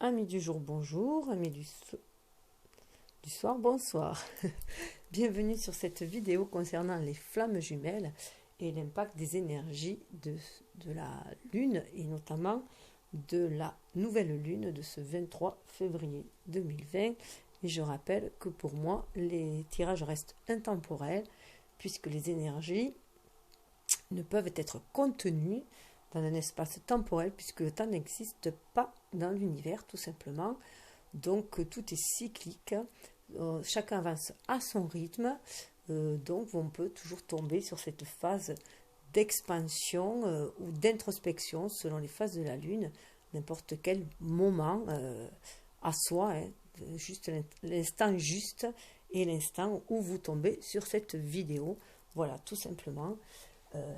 Amis du jour, bonjour. Amis du soir, bonsoir. Bienvenue sur cette vidéo concernant les flammes jumelles et l'impact des énergies de la Lune et notamment de la nouvelle Lune de ce 23 février 2020. Et je rappelle que pour moi, les tirages restent intemporels puisque les énergies ne peuvent être contenues dans un espace temporel puisque le temps n'existe pas dans l'univers tout simplement. Donc tout est cyclique, chacun avance à son rythme, donc on peut toujours tomber sur cette phase d'expansion ou d'introspection selon les phases de la Lune, n'importe quel moment à soi, juste l'instant juste et l'instant où vous tombez sur cette vidéo. Voilà, tout simplement.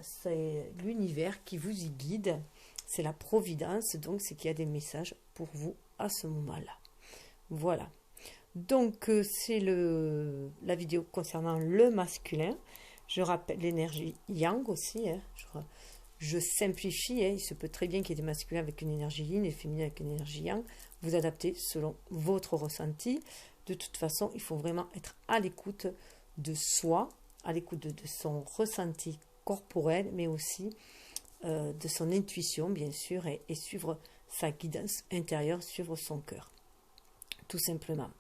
C'est l'univers qui vous y guide, c'est la providence, donc c'est qu'il y a des messages pour vous à ce moment-là. Voilà, donc c'est la vidéo concernant le masculin. Je rappelle l'énergie yang aussi, je simplifie, il se peut très bien qu'il y ait des masculins avec une énergie yin et féminin avec une énergie yang. Vous adaptez selon votre ressenti. De toute façon, il faut vraiment être à l'écoute de soi, à l'écoute de son ressenti corporel, mais aussi de son intuition, bien sûr, et suivre sa guidance intérieure, suivre son cœur, tout simplement.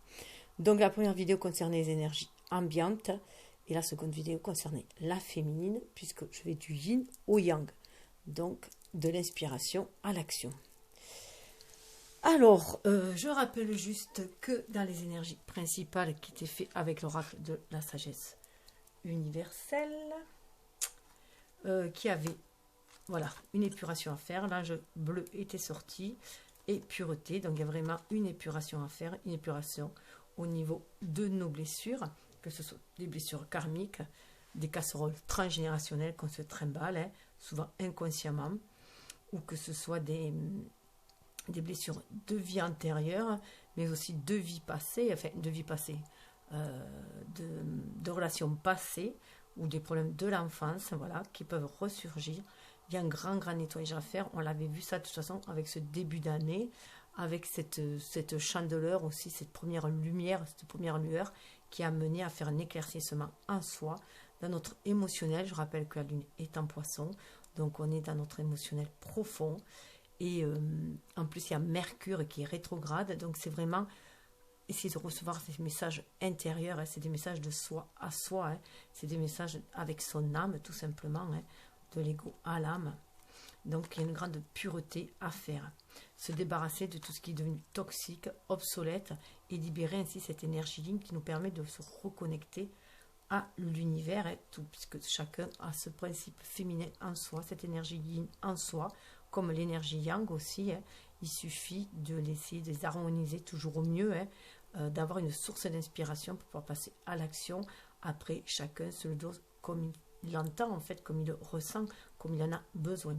Donc, la première vidéo concernait les énergies ambiantes, et la seconde vidéo concernait la féminine, puisque je vais du yin au yang, donc de l'inspiration à l'action. Alors, je rappelle juste que dans les énergies principales qui étaient faites avec l'oracle de la sagesse universelle, qui avait voilà une épuration à faire. L'âge bleu était sorti et pureté, donc il y a vraiment une épuration à faire, une épuration au niveau de nos blessures, que ce soit des blessures karmiques, des casseroles transgénérationnelles qu'on se trimballe, souvent inconsciemment, ou que ce soit des blessures de vie antérieure, mais aussi de vie passée, enfin de vie passée, de relations passées, ou des problèmes de l'enfance, voilà, qui peuvent ressurgir. Il y a un grand nettoyage à faire. On l'avait vu ça de toute façon avec ce début d'année, avec cette chandeleur aussi, cette première lumière, cette première lueur qui a mené à faire un éclaircissement en soi, dans notre émotionnel. Je rappelle que la Lune est en Poisson, donc on est dans notre émotionnel profond. Et en plus, il y a Mercure qui est rétrograde, donc c'est vraiment essayer de recevoir ces messages intérieurs, c'est des messages de soi à soi, c'est des messages avec son âme tout simplement, de l'ego à l'âme. Donc il y a une grande pureté à faire, se débarrasser de tout ce qui est devenu toxique, obsolète, et libérer ainsi cette énergie yin qui nous permet de se reconnecter à l'univers, puisque chacun a ce principe féminin en soi, cette énergie yin en soi, comme l'énergie yang aussi. Il suffit de l'essayer de les harmoniser toujours au mieux, d'avoir une source d'inspiration pour pouvoir passer à l'action. Après, chacun se le dose comme il l'entend, en fait, comme il le ressent, comme il en a besoin.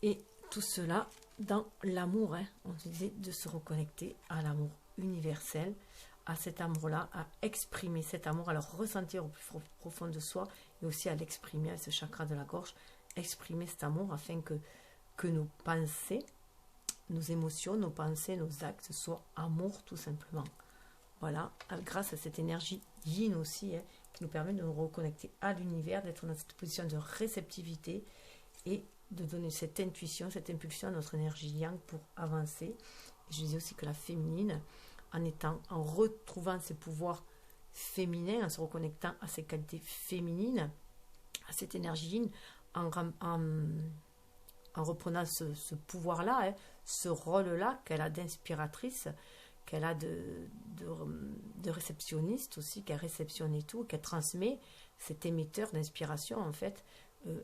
Et tout cela dans l'amour, on disait de se reconnecter à l'amour universel, à cet amour-là, à exprimer cet amour, à le ressentir au plus profond de soi, et aussi à l'exprimer à ce chakra de la gorge, exprimer cet amour afin que nos pensées, nos émotions, nos pensées, nos actes soient amour tout simplement. Voilà, grâce à cette énergie yin aussi, qui nous permet de nous reconnecter à l'univers, d'être dans cette position de réceptivité et de donner cette intuition, cette impulsion à notre énergie yang pour avancer. Et je disais aussi que la féminine, en retrouvant ses pouvoirs féminins, en se reconnectant à ses qualités féminines, à cette énergie yin, en reprenant ce pouvoir-là, ce rôle-là qu'elle a d'inspiratrice, qu'elle a de réceptionniste aussi, qu'elle réceptionne et tout, qu'elle transmet, cet émetteur d'inspiration, en fait,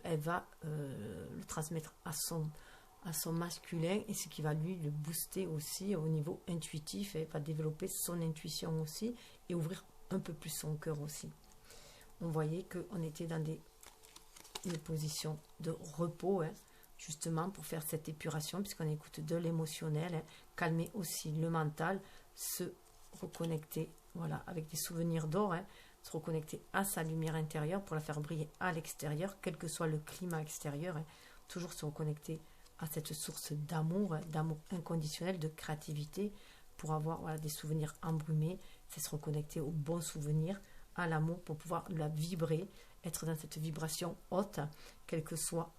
elle va le transmettre à son masculin, et ce qui va lui le booster aussi au niveau intuitif. Elle va développer son intuition aussi et ouvrir un peu plus son cœur aussi. On voyait qu'on était dans des positions de repos, justement pour faire cette épuration, puisqu'on écoute de l'émotionnel, calmer aussi le mental, se reconnecter, voilà, avec des souvenirs d'or, se reconnecter à sa lumière intérieure pour la faire briller à l'extérieur, quel que soit le climat extérieur, toujours se reconnecter à cette source d'amour, d'amour inconditionnel, de créativité, pour avoir voilà, des souvenirs embrumés, c'est se reconnecter aux bons souvenirs, à l'amour, pour pouvoir la vibrer, être dans cette vibration haute, quel que soit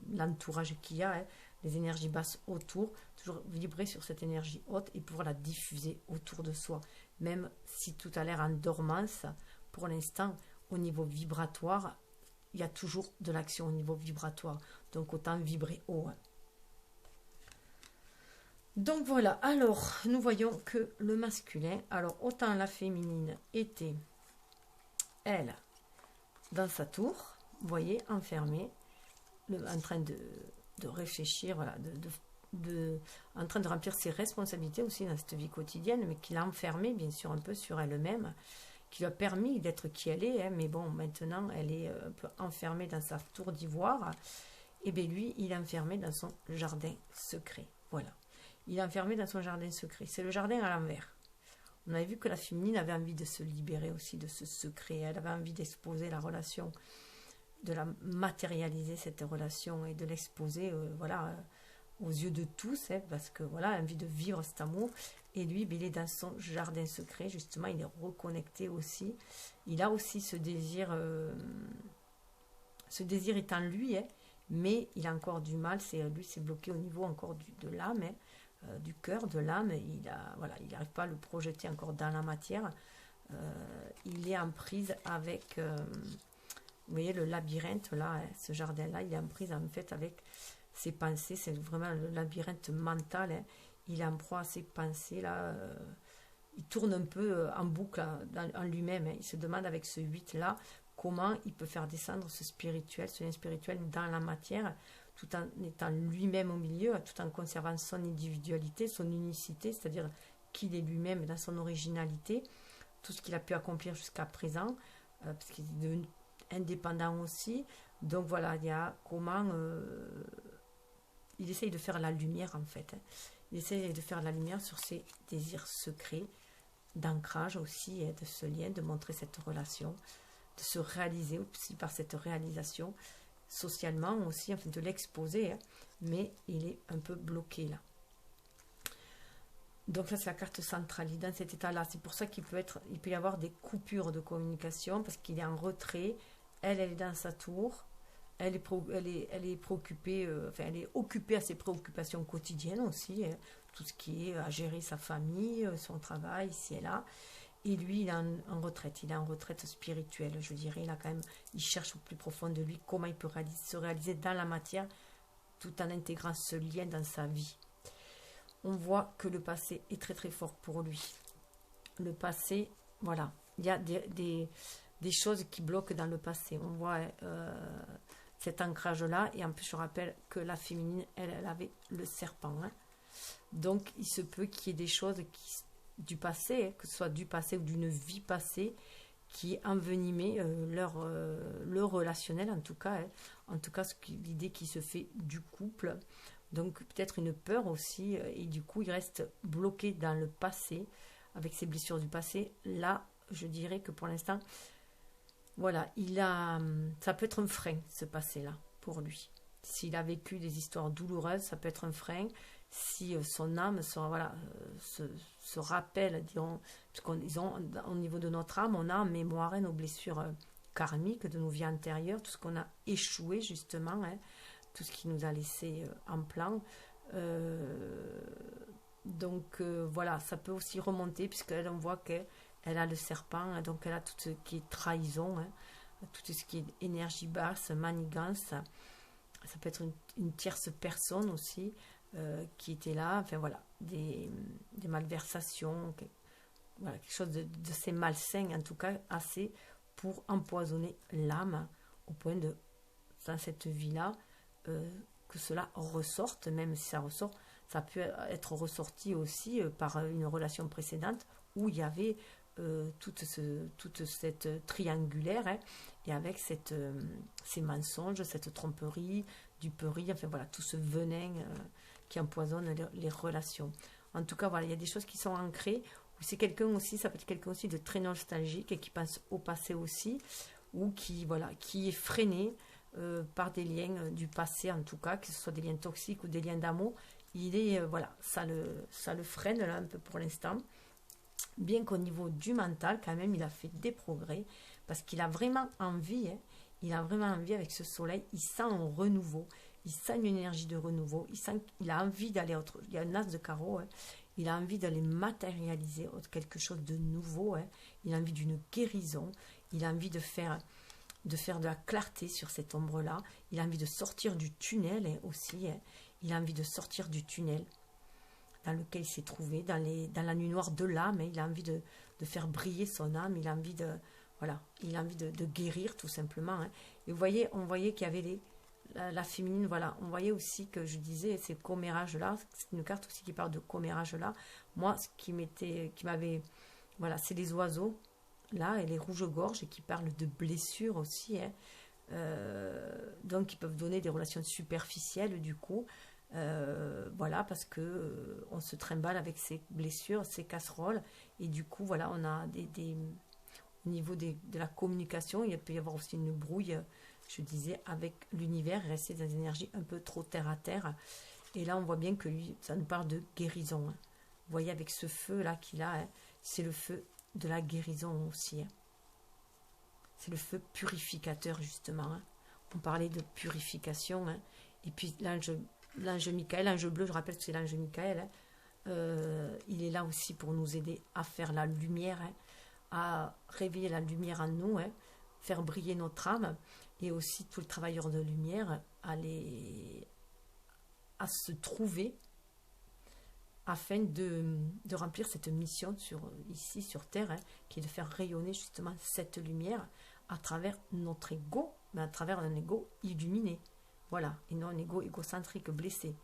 l'entourage qu'il y a, hein, les énergies basses autour, toujours vibrer sur cette énergie haute et pouvoir la diffuser autour de soi. Même si tout a l'air en dormance, pour l'instant, au niveau vibratoire, il y a toujours de l'action au niveau vibratoire. Donc autant vibrer haut. Hein. Donc voilà, alors nous voyons que le masculin, alors autant la féminine était, elle, dans sa tour, vous voyez, enfermée, en train de réfléchir, voilà, en train de remplir ses responsabilités aussi dans cette vie quotidienne, mais qui l'a enfermée bien sûr un peu sur elle-même, qui lui a permis d'être qui elle est, hein, mais bon, maintenant elle est un peu enfermée dans sa tour d'ivoire, et bien lui, il est enfermé dans son jardin secret, voilà. Il est enfermé dans son jardin secret, c'est le jardin à l'envers. On avait vu que la féminine avait envie de se libérer aussi de ce secret, elle avait envie d'exposer la relation, de la matérialiser cette relation et de l'exposer voilà, aux yeux de tous, hein, parce que voilà, elle a envie de vivre cet amour. Et lui, il est dans son jardin secret, justement, il est reconnecté aussi. Il a aussi ce désir est en lui, hein, mais il a encore du mal, lui c'est bloqué au niveau encore de l'âme, hein, du cœur, de l'âme. Il n'arrive pas à le projeter encore dans la matière. Il est en prise avec... vous voyez le labyrinthe là, hein, ce jardin-là, il est en prise en fait avec ses pensées, c'est vraiment le labyrinthe mental, hein. Il est en proie à ses pensées là, il tourne un peu en boucle en lui-même, hein. Il se demande avec ce 8 là, comment il peut faire descendre ce lien spirituel dans la matière, tout en étant lui-même au milieu, tout en conservant son individualité, son unicité, c'est-à-dire qu'il est lui-même dans son originalité, tout ce qu'il a pu accomplir jusqu'à présent, parce qu'il est devenu indépendant aussi. Donc voilà, il y a comment il essaye de faire la lumière en fait, hein. Il essaye de faire la lumière sur ses désirs secrets, d'ancrage aussi, hein, de ce lien, de montrer cette relation, de se réaliser aussi par cette réalisation, socialement aussi, enfin de l'exposer, hein, mais il est un peu bloqué là. Donc ça c'est la carte centrale, il est dans cet état là, c'est pour ça qu'il peut y avoir des coupures de communication, parce qu'il est en retrait, elle est dans sa tour, elle est préoccupée, enfin elle est occupée à ses préoccupations quotidiennes aussi, hein, tout ce qui est à gérer sa famille, son travail, ici et là, et lui il est en retraite, il est en retraite spirituelle, je dirais, il cherche au plus profond de lui comment il peut se réaliser dans la matière, tout en intégrant ce lien dans sa vie. On voit que le passé est très très fort pour lui. Le passé, voilà, il y a des choses qui bloquent dans le passé. On voit cet ancrage-là, et en plus je rappelle que la féminine, elle avait le serpent. Hein. Donc il se peut qu'il y ait des choses du passé, hein, que ce soit du passé ou d'une vie passée, qui envenimaient leur relationnel en tout cas. Hein. En tout cas, l'idée qui se fait du couple. Donc peut-être une peur aussi, et du coup il reste bloqué dans le passé, avec ses blessures du passé. Là, je dirais que pour l'instant, voilà, ça peut être un frein, ce passé-là, pour lui. S'il a vécu des histoires douloureuses, ça peut être un frein. Si son âme se rappelle, disons, parce qu'ils ont, au niveau de notre âme, on a en mémoire nos blessures karmiques de nos vies antérieures, tout ce qu'on a échoué justement, hein, tout ce qui nous a laissé en plan. Donc voilà, ça peut aussi remonter, puisqu'elle, on voit qu'elle a le serpent, hein, donc elle a tout ce qui est trahison, hein, tout ce qui est énergie basse, manigance. Ça peut être une tierce personne aussi qui était là, enfin voilà, des malversations, voilà, quelque chose de ces malsains, en tout cas assez pour empoisonner l'âme, au point de, dans cette vie-là, que cela ressorte, même si ça ressort, ça peut être ressorti aussi par une relation précédente où il y avait toute cette triangulaire, hein, et avec ces mensonges, cette tromperie, duperie, enfin voilà, tout ce venin qui empoisonne les relations. En tout cas, voilà, il y a des choses qui sont ancrées, ou c'est quelqu'un aussi, ça peut être quelqu'un aussi de très nostalgique et qui pense au passé aussi, ou qui est freiné par des liens du passé, en tout cas, que ce soit des liens toxiques ou des liens d'amour. Il est, voilà, ça le freine là un peu pour l'instant. Bien qu'au niveau du mental, quand même, il a fait des progrès, parce qu'il a vraiment envie, hein, il a vraiment envie avec ce soleil, il sent un renouveau, il sent une énergie de renouveau, il a envie d'aller autre, il y a un as de carreau, hein, il a envie d'aller matérialiser quelque chose de nouveau, hein, il a envie d'une guérison, il a envie de faire de la clarté sur cette ombre-là, il a envie de sortir du tunnel hein, aussi, hein, il a envie de sortir du tunnel dans lequel il s'est trouvé, dans la nuit noire de l'âme, hein, il a envie de faire briller son âme, il a envie de, voilà, il a envie de guérir tout simplement. Hein. Et vous voyez, on voyait qu'il y avait la féminine, voilà, on voyait aussi que je disais, ces commérages-là, c'est une carte aussi qui parle de commérage-là. Moi, ce qui m'avait, voilà, c'est les oiseaux, là, et les rouges-gorges, et qui parlent de blessures aussi, hein. Donc, ils peuvent donner des relations superficielles, du coup, voilà, parce que on se trimballe avec ces blessures, ces casseroles, et du coup, voilà, on a au niveau de la communication, il peut y avoir aussi une brouille, je disais, avec l'univers, rester dans des énergies un peu trop terre à terre. Et là, on voit bien que lui, ça nous parle de guérison. Hein. Vous voyez, avec ce feu-là qu'il a, hein, c'est le feu de la guérison aussi. Hein. C'est le feu purificateur, justement. Hein. On parlait de purification. Hein. Et puis, l'ange Michael, l'ange bleu, je rappelle que c'est l'ange Michael, hein, il est là aussi pour nous aider à faire la lumière, hein, à réveiller la lumière en nous, hein, faire briller notre âme, et aussi tous les travailleurs de lumière à se trouver afin de remplir cette mission ici sur Terre, hein, qui est de faire rayonner justement cette lumière à travers notre ego, mais à travers un ego illuminé. Voilà, et non un ego égocentrique blessé.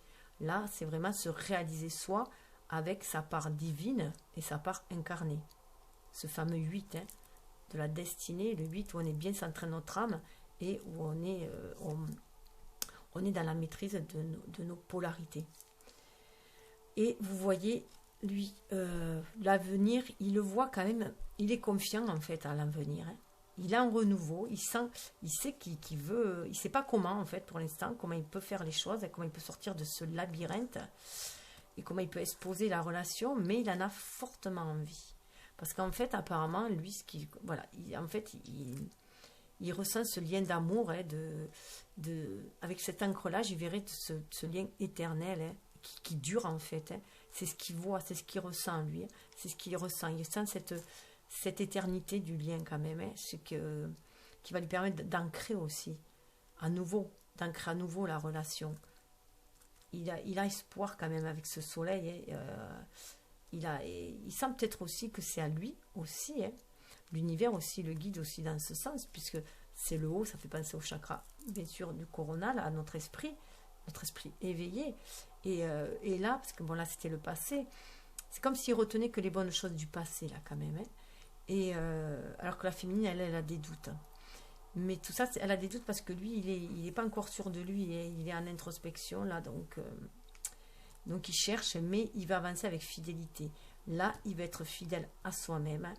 Là, c'est vraiment se réaliser soi avec sa part divine et sa part incarnée. Ce fameux 8, hein, de la destinée, le 8 où on est bien centré notre âme et où on est dans la maîtrise de nos polarités. Et vous voyez, lui, l'avenir, il le voit quand même, il est confiant en fait à l'avenir. Hein. Il a un renouveau, il sait qu'il veut, il ne sait pas comment en fait pour l'instant, comment il peut faire les choses, et comment il peut sortir de ce labyrinthe, et comment il peut exposer la relation, mais il en a fortement envie. Parce qu'en fait, apparemment, lui, voilà, il ressent ce lien d'amour, hein, avec cet ancrelage, il verrait ce lien éternel, hein, qui dure en fait. Hein. C'est ce qu'il voit, c'est ce qu'il ressent lui. Hein. C'est ce qu'il ressent. Il sent cette éternité du lien quand même. Hein. Qui va lui permettre d'ancrer aussi, d'ancrer à nouveau la relation. Il a espoir quand même avec ce soleil. Hein. Il sent peut-être aussi que c'est à lui aussi. Hein. L'univers aussi le guide aussi dans ce sens, puisque c'est le haut, ça fait penser au chakra, bien sûr, du coronal, à notre esprit éveillé. Et là, parce que bon, là, c'était le passé, c'est comme s'il retenait que les bonnes choses du passé, là, quand même. Hein. Et alors que la féminine, elle a des doutes. Hein. Mais tout ça, elle a des doutes parce que lui, il est pas encore sûr de lui, et il est en introspection, là, donc il cherche, mais il va avancer avec fidélité. Là, il va être fidèle à soi-même. Hein.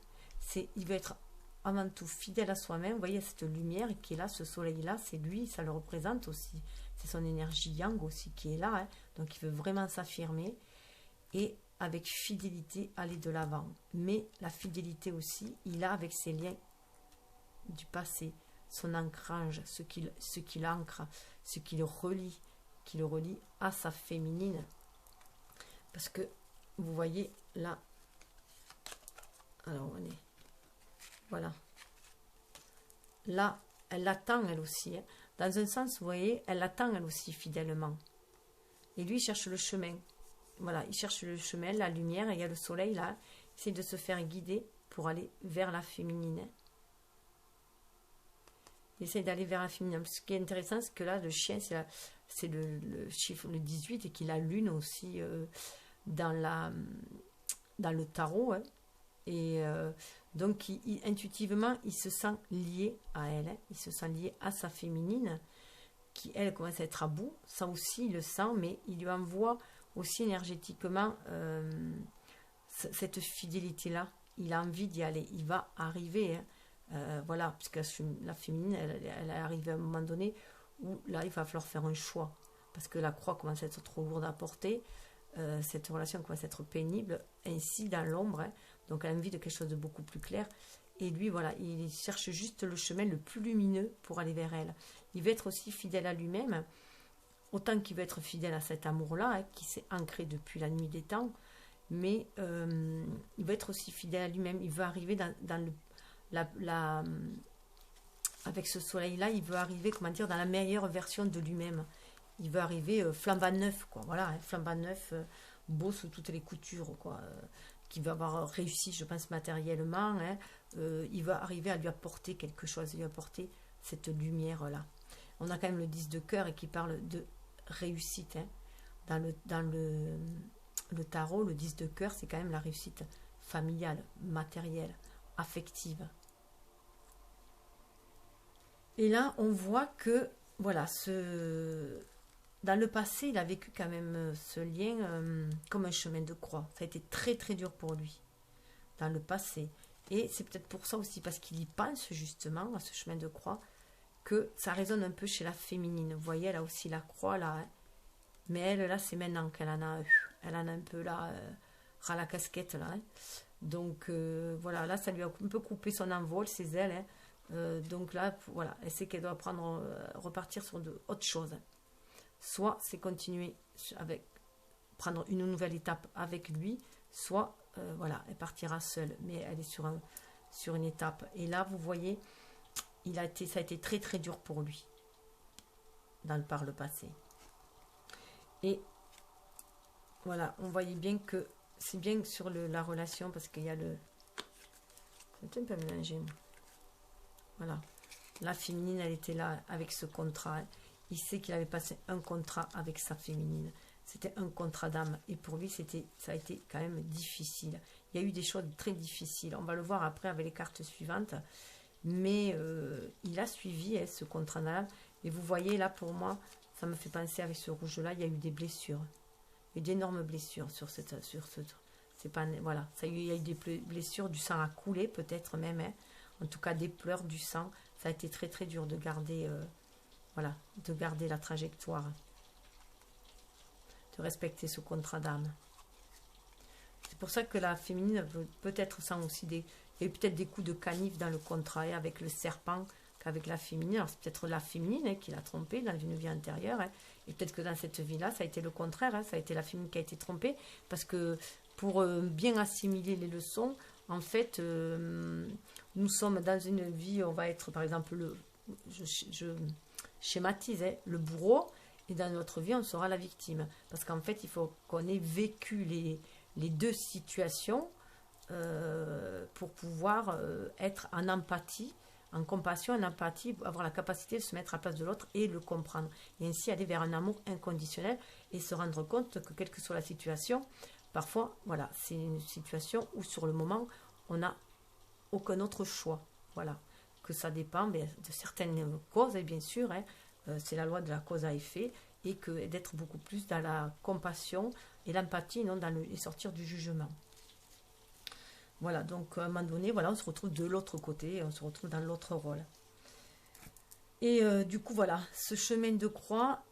Il va être avant tout fidèle à soi-même. Vous voyez cette lumière qui est là, ce soleil-là, c'est lui, ça le représente aussi. C'est son énergie yang aussi qui est là. Hein. Donc il veut vraiment s'affirmer et avec fidélité aller de l'avant. Mais la fidélité aussi, il a avec ses liens du passé, son ancrage, ce qu'il ancre, ce qui le relie à sa féminine. Parce que vous voyez là, alors on est, voilà, là elle l'attend elle aussi, hein. Dans un sens, vous voyez, elle l'attend elle aussi fidèlement, et lui il cherche le chemin, voilà, il cherche le chemin, la lumière, et il y a le soleil là, il essaie de se faire guider pour aller vers la féminine, hein. Il essaie d'aller vers la féminine. Ce qui est intéressant, c'est que là le chien, c'est le chiffre, le 18, et qu'il a lune aussi dans le tarot, hein. Et donc intuitivement il se sent lié à elle, hein. Il se sent lié à sa féminine qui elle commence à être à bout, ça aussi il le sent, mais il lui envoie aussi énergétiquement cette fidélité là, il a envie d'y aller, il va arriver, hein. Voilà, parce que la féminine elle arrive à un moment donné où là, il va falloir faire un choix. Parce que la croix commence à être trop lourde à porter. Cette relation commence à être pénible. Ainsi, dans l'ombre, hein, donc elle a envie de quelque chose de beaucoup plus clair. Et lui, voilà, il cherche juste le chemin le plus lumineux pour aller vers elle. Il veut être aussi fidèle à lui-même, autant qu'il veut être fidèle à cet amour-là, hein, qui s'est ancré depuis la nuit des temps. Mais il veut être aussi fidèle à lui-même. Il veut arriver dans avec ce soleil-là, il veut arriver, comment dire, dans la meilleure version de lui-même. Il veut arriver flambant neuf, quoi. Voilà, hein, flambant neuf, beau sous toutes les coutures, quoi. Qui veut avoir réussi, je pense, matériellement. Hein. Il va arriver à lui apporter quelque chose, lui apporter cette lumière-là. On a quand même le 10 de cœur et qui parle de réussite. Hein. Dans le tarot, le 10 de cœur, c'est quand même la réussite familiale, matérielle, affective. Et là, on voit que, voilà, dans le passé, il a vécu quand même ce lien comme un chemin de croix. Ça a été très très dur pour lui, dans le passé. Et c'est peut-être pour ça aussi, parce qu'il y pense justement à ce chemin de croix, que ça résonne un peu chez la féminine. Vous voyez, elle a aussi la croix là. Hein. Mais elle, là, c'est maintenant qu'elle en a un peu là, ras la casquette là. Hein. Donc voilà, là, ça lui a un peu coupé son envol, ses ailes. Hein. Donc là, voilà, elle sait qu'elle doit repartir sur autre chose. Hein. Soit c'est continuer prendre une nouvelle étape avec lui, soit voilà, elle partira seule, mais elle est sur une étape. Et là, vous voyez, ça a été très très dur pour lui par le passé. Et voilà, on voyait bien que c'est bien sur la relation, parce qu'il y a c'est un peu mélangé. Voilà, la féminine, elle était là avec ce contrat. Il sait qu'il avait passé un contrat avec sa féminine. C'était un contrat d'âme. Et pour lui, ça a été quand même difficile. Il y a eu des choses très difficiles. On va le voir après avec les cartes suivantes. Mais il a suivi ce contrat d'âme. Et vous voyez, là, pour moi, ça me fait penser avec ce rouge-là, il y a eu des blessures. Il y a eu d'énormes blessures sur ce... C'est pas, voilà, il y a eu des blessures, du sang a coulé, peut-être même. Hein. En tout cas, des pleurs, du sang. Ça a été très, très dur de garder... voilà, de garder la trajectoire, de respecter ce contrat d'âme. C'est pour ça que la féminine peut-être sent aussi il y a eu peut-être des coups de canif dans le contrat avec le serpent qu'avec la féminine. Alors c'est peut-être la féminine qui l'a trompé dans une vie antérieure. Hein, et peut-être que dans cette vie-là, ça a été le contraire. Hein, ça a été la féminine qui a été trompée. Parce que pour bien assimiler les leçons, en fait, nous sommes dans une vie, on va être par exemple, je schématise, hein, le bourreau, et dans notre vie, on sera la victime. Parce qu'en fait, il faut qu'on ait vécu les deux situations pour pouvoir être en empathie, en compassion, en empathie, avoir la capacité de se mettre à la place de l'autre et le comprendre. Et ainsi aller vers un amour inconditionnel et se rendre compte que quelle que soit la situation, parfois, voilà, c'est une situation où sur le moment, on n'a aucun autre choix. Voilà. Que ça dépend de certaines causes, et bien sûr, hein, c'est la loi de la cause à effet, et que d'être beaucoup plus dans la compassion et l'empathie, non et sortir du jugement. Voilà, donc à un moment donné, voilà, on se retrouve de l'autre côté, on se retrouve dans l'autre rôle. Et du coup, voilà, ce chemin de croix,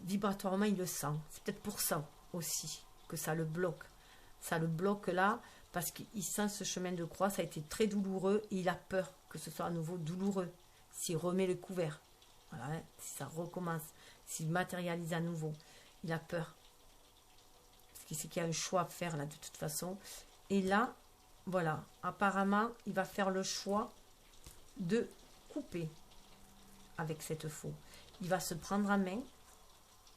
vibratoirement, il le sent. C'est peut-être pour ça aussi que ça le bloque. Ça le bloque là, parce qu'il sent ce chemin de croix, ça a été très douloureux, et il a peur que ce soit à nouveau douloureux, s'il remet le couvert, voilà, hein, si ça recommence, s'il matérialise à nouveau, il a peur, parce qu'il sait qu'il y a un choix à faire là de toute façon, et là, voilà, apparemment, il va faire le choix de couper avec cette faux, il va se prendre en main,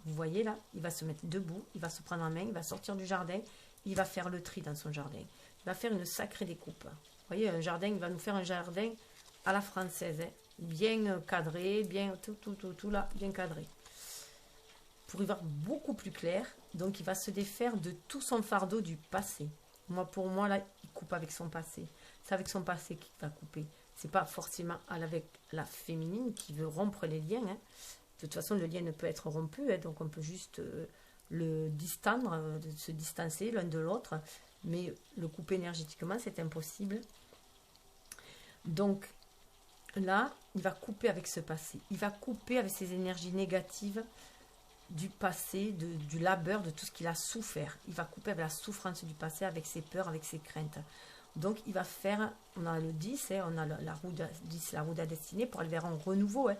vous voyez là, il va se mettre debout, il va se prendre en main, il va sortir du jardin, il va faire le tri dans son jardin, il va faire une sacrée découpe. Vous voyez, un jardin, il va nous faire un jardin à la française, hein, bien cadré, bien tout là, bien cadré. Pour y voir beaucoup plus clair, donc il va se défaire de tout son fardeau du passé. Pour moi, là, il coupe avec son passé. C'est avec son passé qu'il va couper. C'est pas forcément avec la féminine qui veut rompre les liens. Hein. De toute façon, le lien ne peut être rompu, hein, donc on peut juste le distendre, se distancer l'un de l'autre. Mais le couper énergétiquement, c'est impossible. Donc là, il va couper avec ce passé. Il va couper avec ces énergies négatives du passé, du labeur, de tout ce qu'il a souffert. Il va couper avec la souffrance du passé, avec ses peurs, avec ses craintes. Donc, il va faire, on a le 10, on a la roue de 10, la roue de la destinée, pour aller vers un renouveau.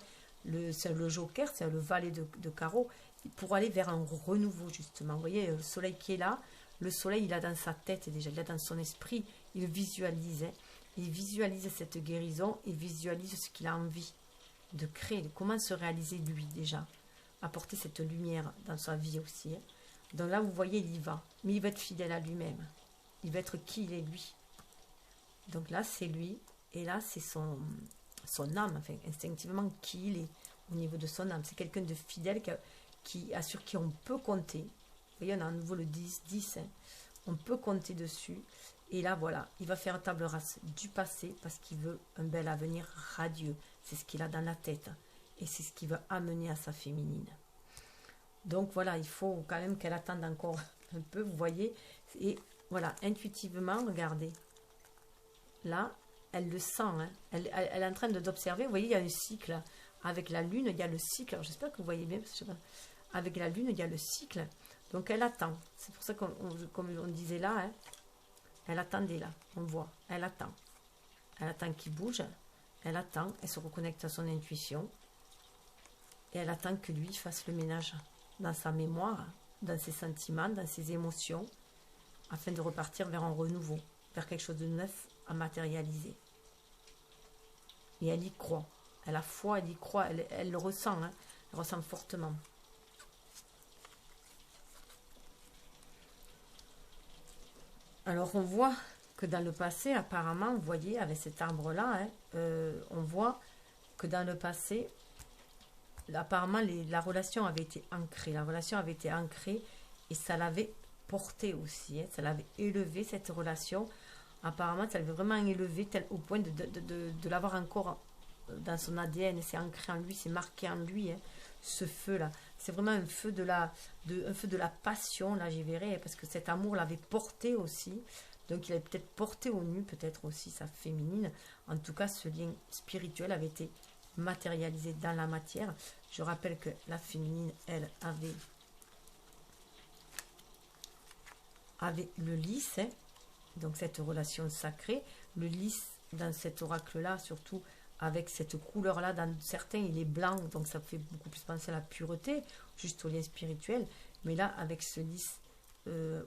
C'est le joker, c'est le valet de carreau, pour aller vers un renouveau, justement. Vous voyez, le soleil qui est là, le soleil, il a dans sa tête déjà, il a dans son esprit, il visualise. Il visualise cette guérison, il visualise ce qu'il a envie de créer, de comment se réaliser lui déjà. Apporter cette lumière dans sa vie aussi. Donc là, vous voyez, il y va. Mais il va être fidèle à lui-même. Il va être qui il est lui. Donc là, c'est lui. Et là, c'est son âme, enfin, instinctivement, qui il est au niveau de son âme. C'est quelqu'un de fidèle sur qui on peut compter. Vous voyez, on a à nouveau le 10. On peut compter dessus. Et là, voilà, il va faire table rase du passé parce qu'il veut un bel avenir radieux. C'est ce qu'il a dans la tête. Et c'est ce qu'il veut amener à sa féminine. Donc voilà, il faut quand même qu'elle attende encore un peu, vous voyez. Et voilà, intuitivement, regardez. Là, elle le sent. Elle est en train d'observer. Vous voyez, il y a un cycle. Avec la lune, il y a le cycle. Alors, j'espère que vous voyez bien. Parce que je sais pas. Avec la lune, il y a le cycle. Donc, elle attend. C'est pour ça comme on disait là, elle attendait là. On voit. Elle attend. Elle attend qu'il bouge. Elle attend. Elle se reconnecte à son intuition. Et elle attend que lui fasse le ménage dans sa mémoire, dans ses sentiments, dans ses émotions, afin de repartir vers un renouveau, vers quelque chose de neuf à matérialiser. Et elle y croit. Elle a foi, elle y croit, elle le ressent, elle ressent fortement. Alors on voit que dans le passé, apparemment, vous voyez, avec cet arbre-là, on voit que dans le passé, apparemment, la relation avait été ancrée. La relation avait été ancrée et ça l'avait portée aussi. Ça l'avait élevée, cette relation. Apparemment, ça l'avait vraiment élevée au point de l'avoir encore dans son ADN. C'est ancré en lui, c'est marqué en lui, ce feu-là. C'est vraiment un feu de la passion, là, j'y verrai, parce que cet amour l'avait porté aussi. Donc, il avait peut-être porté au nu, peut-être aussi sa féminine. En tout cas, ce lien spirituel avait été matérialisé dans la matière. Je rappelle que la féminine, elle, avait le lys, donc cette relation sacrée. Le lys, dans cet oracle-là, surtout avec cette couleur-là, dans certains, il est blanc, donc ça fait beaucoup plus penser à la pureté, juste au lien spirituel. Mais là, avec ce lys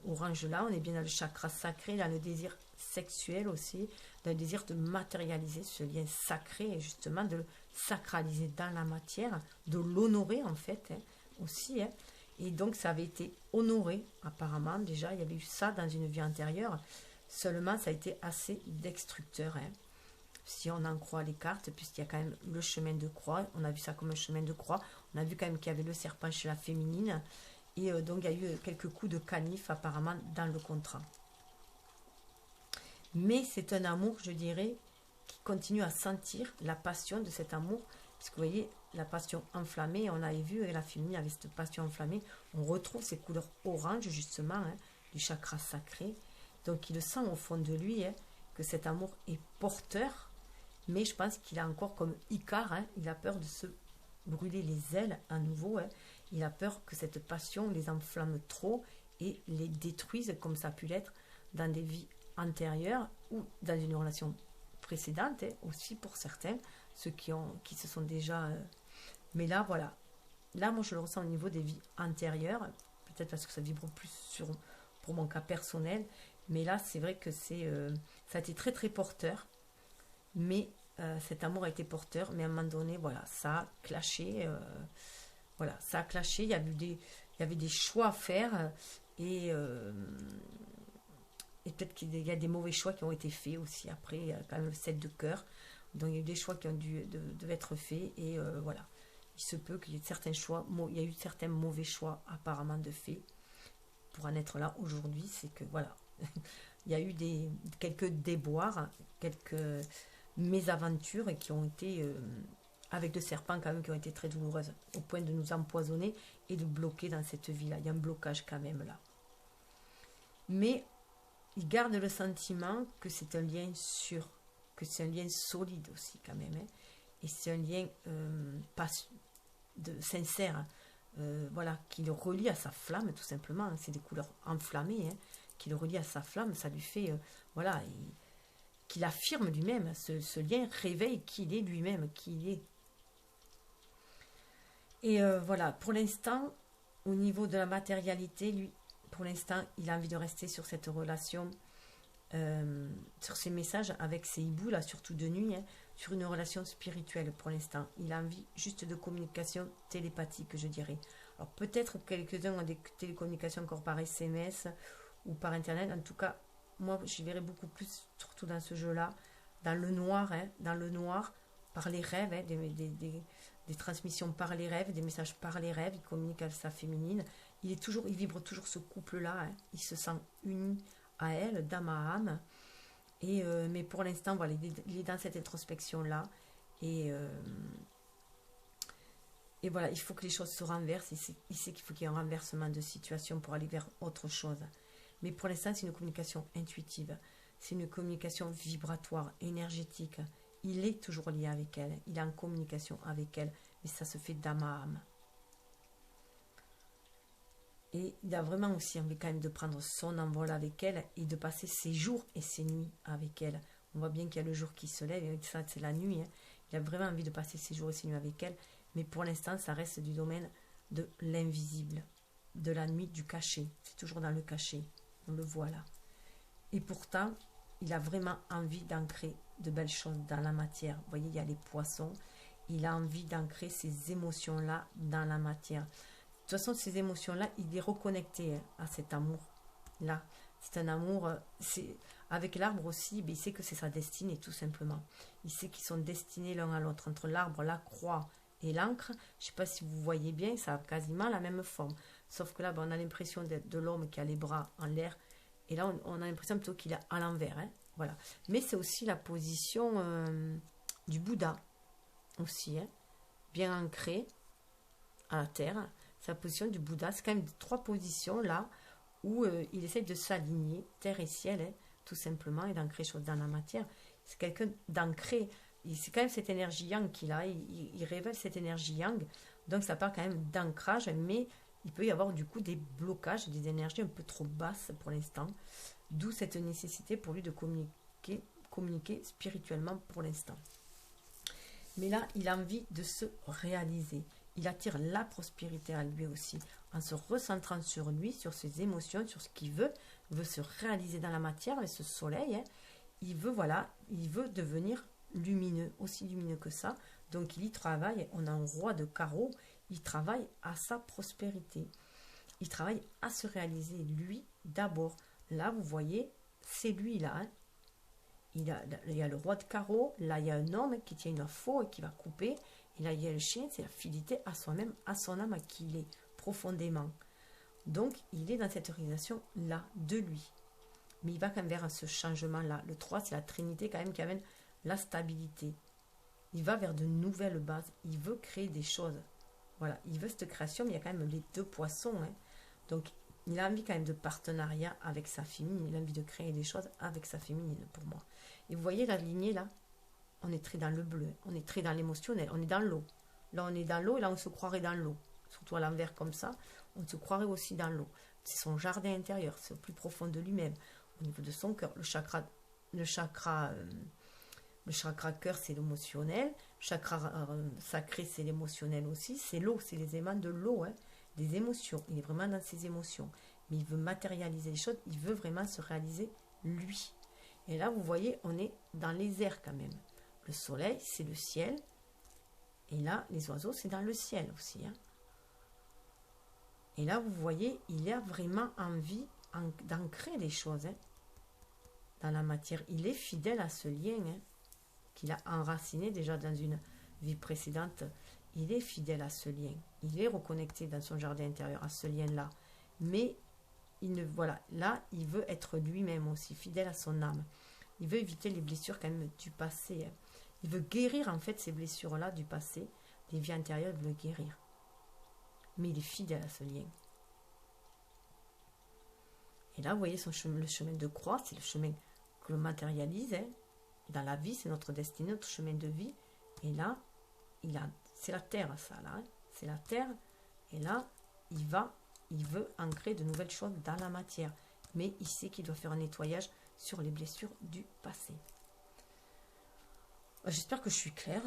orange-là, on est bien dans le chakra sacré, dans le désir sexuel aussi, dans le désir de matérialiser ce lien sacré et justement de le sacraliser dans la matière, de l'honorer en fait, aussi. Et donc ça avait été honoré apparemment, déjà il y avait eu ça dans une vie antérieure, seulement ça a été assez destructeur, si on en croit les cartes, puisqu'il y a quand même le chemin de croix, on a vu ça comme un chemin de croix, on a vu quand même qu'il y avait le serpent chez la féminine, et donc il y a eu quelques coups de canif apparemment dans le contrat. Mais c'est un amour, je dirais, qui continue à sentir la passion de cet amour, parce que vous voyez, la passion enflammée, on avait vu avec la féminine, avec cette passion enflammée, on retrouve ces couleurs orange justement, du chakra sacré, donc il le sent au fond de lui, que cet amour est porteur, mais je pense qu'il a encore comme Icare, il a peur de se brûler les ailes à nouveau, il a peur que cette passion les enflamme trop et les détruise comme ça a pu l'être dans des vies antérieures ou dans une relation précédente, aussi pour certains, ceux qui se sont déjà... mais là, voilà. Là, moi, je le ressens au niveau des vies antérieures, peut-être parce que ça vibre plus pour mon cas personnel, mais là, c'est vrai que ça a été très, très porteur, mais cet amour a été porteur, mais à un moment donné, voilà, ça a clashé, voilà, ça a clashé, il y avait des choix à faire, et peut-être qu'il y a des mauvais choix qui ont été faits aussi. Après, il y a quand même le 7 de cœur. Donc, il y a eu des choix qui ont devaient être faits. Et voilà. Il se peut qu'il y ait certains choix. Il y a eu certains mauvais choix apparemment de faits. Pour en être là aujourd'hui, c'est que voilà. Il y a eu quelques déboires, quelques mésaventures qui ont été, avec le serpent quand même, qui ont été très douloureuses. Au point de nous empoisonner et de bloquer dans cette vie-là. Il y a un blocage quand même là. Mais il garde le sentiment que c'est un lien sûr, que c'est un lien solide aussi quand même. et c'est un lien sincère, voilà, qui le relie à sa flamme, tout simplement. C'est des couleurs enflammées, hein, qui le relie à sa flamme. Ça lui fait, voilà, qu'il affirme lui-même. Ce lien réveille qu'il est lui-même, qui il est. Et voilà, pour l'instant, au niveau de la matérialité, lui, pour l'instant, il a envie de rester sur cette relation, sur ses messages avec ses hiboux, là, surtout de nuit, hein, sur une relation spirituelle pour l'instant. Il a envie juste de communication télépathique, je dirais. Alors peut-être quelques-uns ont des télécommunications encore par SMS ou par Internet. En tout cas, moi, j'y verrais beaucoup plus, surtout dans ce jeu-là, dans le noir, hein, par les rêves, hein, des transmissions par les rêves, des messages par les rêves. Il communique avec sa féminine. Il vibre toujours ce couple-là. Hein. Il se sent uni à elle, d'âme à âme. Mais pour l'instant, voilà, il est dans cette introspection-là. Et voilà, il faut que les choses se renversent. Il sait qu'il faut qu'il y ait un renversement de situation pour aller vers autre chose. Mais pour l'instant, c'est une communication intuitive. C'est une communication vibratoire, énergétique. Il est toujours lié avec elle. Il est en communication avec elle. Mais ça se fait d'âme à âme. Et il a vraiment aussi envie quand même de prendre son envol avec elle et de passer ses jours et ses nuits avec elle. On voit bien qu'il y a le jour qui se lève et ça c'est la nuit. Hein. Il a vraiment envie de passer ses jours et ses nuits avec elle. Mais pour l'instant, ça reste du domaine de l'invisible, de la nuit, du cachet. C'est toujours dans le cachet. On le voit là. Et pourtant, il a vraiment envie d'ancrer de belles choses dans la matière. Vous voyez, il y a les poissons. Il a envie d'ancrer ces émotions-là dans la matière. De toute façon, ces émotions-là, il est reconnecté à cet amour-là. C'est un amour, avec l'arbre aussi, il sait que c'est sa destinée, tout simplement. Il sait qu'ils sont destinés l'un à l'autre. Entre l'arbre, la croix et l'encre, je ne sais pas si vous voyez bien, ça a quasiment la même forme. Sauf que là, on a l'impression d'être de l'homme qui a les bras en l'air. Et là, on a l'impression plutôt qu'il est à l'envers. Hein, voilà. Mais c'est aussi la position du Bouddha, aussi, hein, bien ancrée à la terre. C'est la position du Bouddha. C'est quand même trois positions là où il essaie de s'aligner, terre et ciel, hein, tout simplement, et d'ancrer choses dans la matière. C'est quelqu'un d'ancré. C'est quand même cette énergie yang qu'il a. Il révèle cette énergie yang. Donc ça parle quand même d'ancrage, mais il peut y avoir du coup des blocages, des énergies un peu trop basses pour l'instant. D'où cette nécessité pour lui de communiquer spirituellement pour l'instant. Mais là, il a envie de se réaliser. Il attire la prospérité à lui aussi, en se recentrant sur lui, sur ses émotions, sur ce qu'il veut. Il veut se réaliser dans la matière avec ce soleil. Hein. Il veut devenir lumineux, aussi lumineux que ça. Donc il y travaille. On a un roi de carreau. Il travaille à sa prospérité. Il travaille à se réaliser lui d'abord. Là, vous voyez, c'est lui là. Hein. Il y a le roi de carreau. Là, il y a un homme qui tient une faux et qui va couper. Et là, il y a le chien, c'est la fidélité à soi-même, à son âme, à qui il est profondément. Donc, il est dans cette réalisation-là de lui. Mais il va quand même vers ce changement-là. Le 3, c'est la Trinité quand même qui amène la stabilité. Il va vers de nouvelles bases. Il veut créer des choses. Voilà, il veut cette création, mais il y a quand même les deux poissons. Hein. Donc, il a envie quand même de partenariat avec sa féminine. Il a envie de créer des choses avec sa féminine, pour moi. Et vous voyez la lignée, là ? On est très dans le bleu, on est très dans l'émotionnel, on est dans l'eau. Là, on est dans l'eau et là, on se croirait dans l'eau. Surtout à l'envers comme ça, on se croirait aussi dans l'eau. C'est son jardin intérieur, c'est au plus profond de lui-même. Au niveau de son cœur, le chakra cœur, c'est l'émotionnel. Le chakra sacré, c'est l'émotionnel aussi. C'est l'eau, c'est les aimants de l'eau, hein, des émotions. Il est vraiment dans ses émotions. Mais il veut matérialiser les choses, il veut vraiment se réaliser lui. Et là, vous voyez, on est dans les airs quand même. Le soleil, c'est le ciel. Et là, les oiseaux, c'est dans le ciel aussi. Hein. Et là, vous voyez, il a vraiment envie d'ancrer les choses hein, dans la matière. Il est fidèle à ce lien hein, qu'il a enraciné déjà dans une vie précédente. Il est fidèle à ce lien. Il est reconnecté dans son jardin intérieur à ce lien-là. Mais, là, il veut être lui-même aussi, fidèle à son âme. Il veut éviter les blessures quand même du passé. Hein. Il veut guérir en fait ces blessures-là du passé, des vies antérieures, il veut le guérir. Mais il est fidèle à ce lien. Et là, vous voyez le chemin de croix, c'est le chemin que l'on matérialise. Hein. Dans la vie, c'est notre destinée, notre chemin de vie. Et là, c'est la terre, ça, là. Hein. C'est la terre. Et là, il veut ancrer de nouvelles choses dans la matière. Mais il sait qu'il doit faire un nettoyage sur les blessures du passé. J'espère que je suis claire.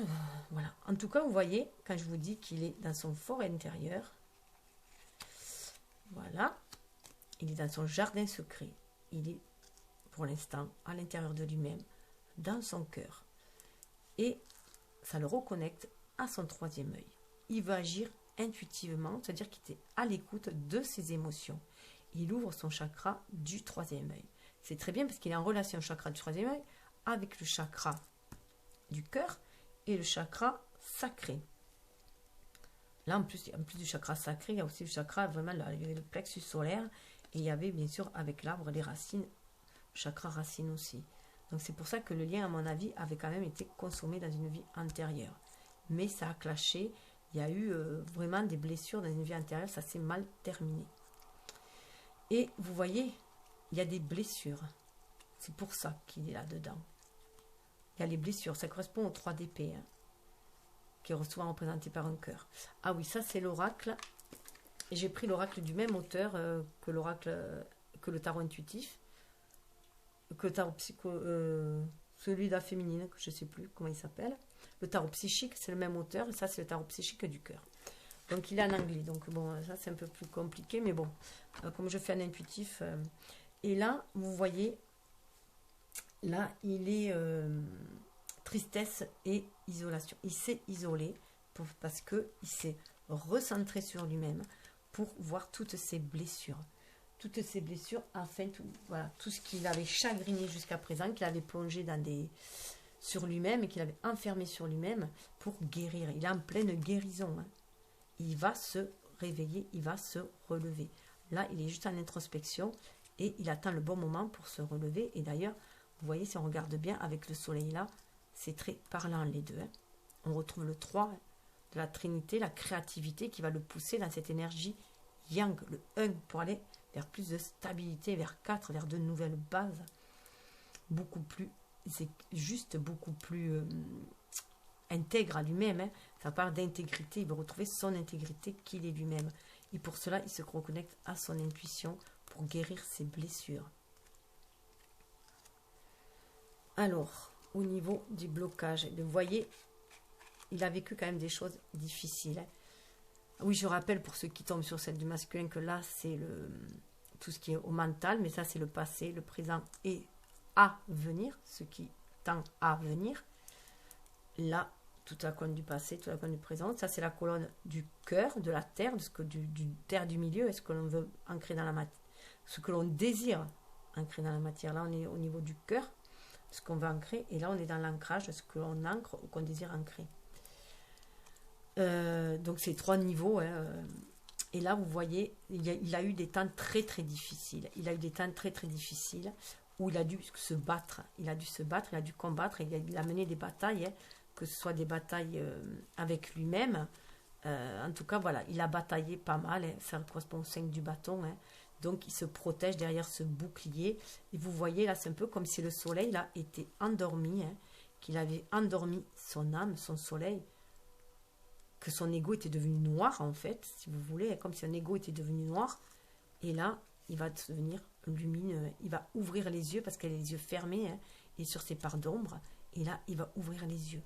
Voilà. En tout cas, vous voyez, quand je vous dis qu'il est dans son fort intérieur, voilà, il est dans son jardin secret. Il est, pour l'instant, à l'intérieur de lui-même, dans son cœur. Et ça le reconnecte à son troisième œil. Il va agir intuitivement, c'est-à-dire qu'il est à l'écoute de ses émotions. Il ouvre son chakra du troisième œil. C'est très bien parce qu'il est en relation chakra du troisième œil avec le chakra du cœur et le chakra sacré. Là, en plus du chakra sacré, il y a aussi le chakra, vraiment le plexus solaire. Et il y avait bien sûr avec l'arbre les racines, chakra racine aussi. Donc c'est pour ça que le lien, à mon avis, avait quand même été consommé dans une vie antérieure. Mais ça a clashé. Il y a eu vraiment des blessures dans une vie antérieure. Ça s'est mal terminé. Et vous voyez, il y a des blessures. C'est pour ça qu'il est là-dedans. Il y a les blessures. Ça correspond aux 3 d'épée. Hein, qui est souvent représenté par un cœur. Ah oui, ça c'est l'oracle. Et j'ai pris l'oracle du même auteur que que le tarot intuitif. Que le tarot psycho... celui de la féminine, que je ne sais plus comment il s'appelle. Le tarot psychique, c'est le même auteur. Et ça, c'est le tarot psychique du cœur. Donc, il est en anglais. Donc, bon, ça, c'est un peu plus compliqué. Mais bon, comme je fais un intuitif. Et là, vous voyez, là, il est tristesse et isolation. Il s'est isolé parce qu'il s'est recentré sur lui-même pour voir toutes ses blessures. Toutes ces blessures afin voilà, tout ce qu'il avait chagriné jusqu'à présent, qu'il avait plongé sur lui-même et qu'il avait enfermé sur lui-même pour guérir. Il est en pleine guérison. Hein. Il va se réveiller, il va se relever. Là, il est juste en introspection et il attend le bon moment pour se relever. Et d'ailleurs, vous voyez, si on regarde bien avec le soleil là, c'est très parlant les deux. Hein. On retrouve le 3 de la Trinité, la créativité qui va le pousser dans cette énergie yang, le 1 pour aller vers plus de stabilité, vers 4, vers de nouvelles bases, beaucoup plus, c'est juste beaucoup plus intègre à lui-même. Hein. Ça parle d'intégrité, il veut retrouver son intégrité qu'il est lui-même. Et pour cela, il se reconnecte à son intuition pour guérir ses blessures. Alors, au niveau du blocage, vous voyez, il a vécu quand même des choses difficiles. Hein. Oui, je rappelle pour ceux qui tombent sur celle du masculin que là, c'est tout ce qui est au mental, mais ça, c'est le passé, le présent et à venir, ce qui tend à venir. Là, toute la colonne du passé, toute la colonne du présent. Ça, c'est la colonne du cœur, de la terre, du terre du milieu, est-ce que l'on veut ancrer dans la matière, ce que l'on désire ancrer dans la matière. Là, on est au niveau du cœur, ce qu'on veut ancrer, et là, on est dans l'ancrage, ce que l'on ancre ou qu'on désire ancrer. Donc c'est 3 niveaux hein, et là vous voyez il a eu des temps très très difficiles, il a eu des temps très très difficiles où il a dû se battre, il a dû combattre, il a mené des batailles hein, que ce soit des batailles avec lui-même, en tout cas voilà, il a bataillé pas mal hein, ça correspond au 5 du bâton hein, donc il se protège derrière ce bouclier et vous voyez là c'est un peu comme si le soleil là était endormi hein, qu'il avait endormi son âme, son soleil, que son ego était devenu noir en fait, si vous voulez, comme si un ego était devenu noir, et là, il va devenir lumineux, il va ouvrir les yeux, parce qu'il a les yeux fermés, hein, et sur ses parts d'ombre, et là, il va ouvrir les yeux.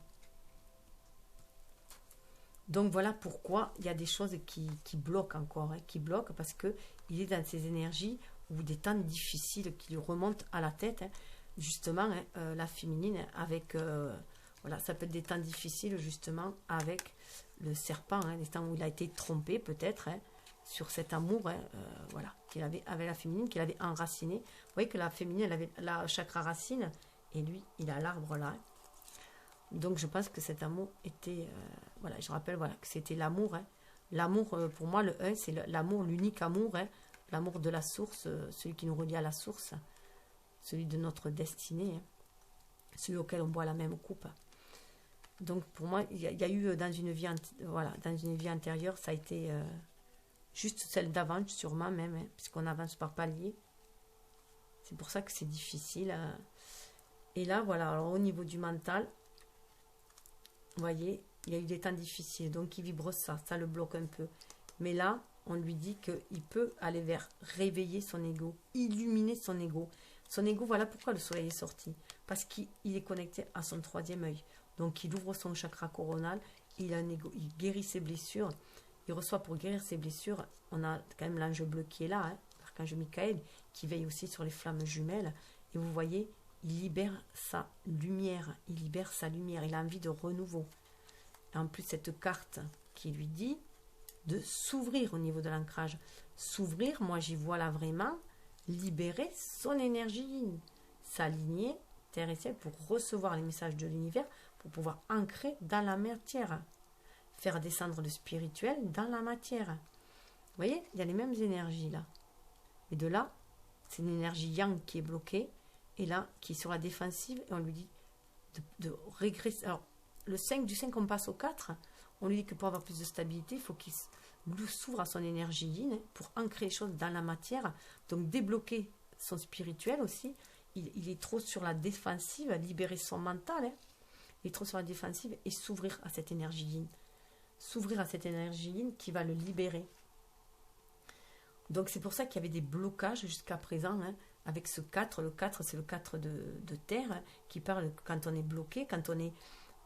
Donc voilà pourquoi il y a des choses qui bloquent encore, hein, qui bloquent, parce qu'il est dans ces énergies, ou des temps difficiles qui lui remontent à la tête, hein, justement, hein, la féminine, avec, voilà, ça peut être des temps difficiles, justement, avec le serpent, hein, des temps où il a été trompé peut-être hein, sur cet amour hein, voilà, qu'il avait avec la féminine, qu'il avait enraciné. Vous voyez que la féminine, elle avait la chakra racine, et lui, il a l'arbre là. Donc je pense que cet amour était, voilà, je rappelle voilà, que c'était l'amour. Hein. L'amour, pour moi, le 1, c'est l'amour, l'unique amour, hein, l'amour de la source, celui qui nous relie à la source, celui de notre destinée, hein, celui auquel on boit la même coupe. Donc pour moi, il y a eu dans une vie, voilà, dans une vie antérieure, ça a été juste celle d'avant, sûrement même, hein, puisqu'on avance par palier. C'est pour ça que c'est difficile. Et là, voilà, alors au niveau du mental, vous voyez, Il y a eu des temps difficiles, donc il vibre ça, ça le bloque un peu. Mais là, on lui dit qu'il peut aller vers réveiller son ego, illuminer son ego. Son ego, voilà pourquoi le soleil est sorti. Parce qu'il est connecté à son troisième œil. Donc il ouvre son chakra coronal, il a un ego, il guérit ses blessures. Il reçoit pour guérir ses blessures, on a quand même l'ange bleu qui est là, hein, l'archange Michael, qui veille aussi sur les flammes jumelles. Et vous voyez, il libère sa lumière, il a envie de renouveau. Et en plus, cette carte qui lui dit de s'ouvrir au niveau de l'ancrage. S'ouvrir, moi j'y vois là vraiment, libérer son énergie yin, s'aligner, terre et ciel, pour recevoir les messages de l'univers, pour pouvoir ancrer dans la matière, faire descendre le spirituel dans la matière. Vous voyez, il y a les mêmes énergies là. Et de là, c'est une énergie yang qui est bloquée, et là, qui est sur la défensive, et on lui dit de régresser. Alors, le 5, du 5, on passe au 4, on lui dit que pour avoir plus de stabilité, il faut qu'il s'ouvre à son énergie yin, pour ancrer les choses dans la matière, donc débloquer son spirituel aussi. Il est trop sur la défensive, libérer son mental, hein. Il est trop sur la défensive, et s'ouvrir à cette énergie yin. S'ouvrir à cette énergie yin qui va le libérer. Donc c'est pour ça qu'il y avait des blocages jusqu'à présent, hein, avec ce 4. Le 4, c'est le 4 de terre, hein, qui parle quand on est bloqué, quand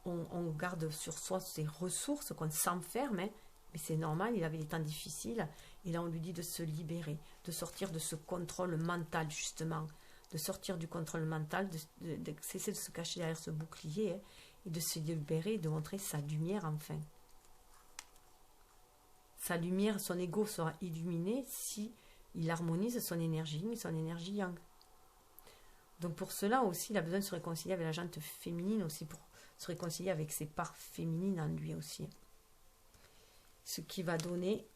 on garde sur soi ses ressources, qu'on s'enferme, hein, mais c'est normal, il avait des temps difficiles, et là on lui dit de se libérer, de sortir de ce contrôle mental justement, de sortir du contrôle mental, de cesser de se cacher derrière ce bouclier, hein, et de se libérer, de montrer sa lumière enfin. Sa lumière, son ego sera illuminé si il harmonise son énergie yin et son énergie yang. Donc pour cela aussi, il a besoin de se réconcilier avec la jante féminine aussi, pour se réconcilier avec ses parts féminines en lui aussi. Ce qui va donner,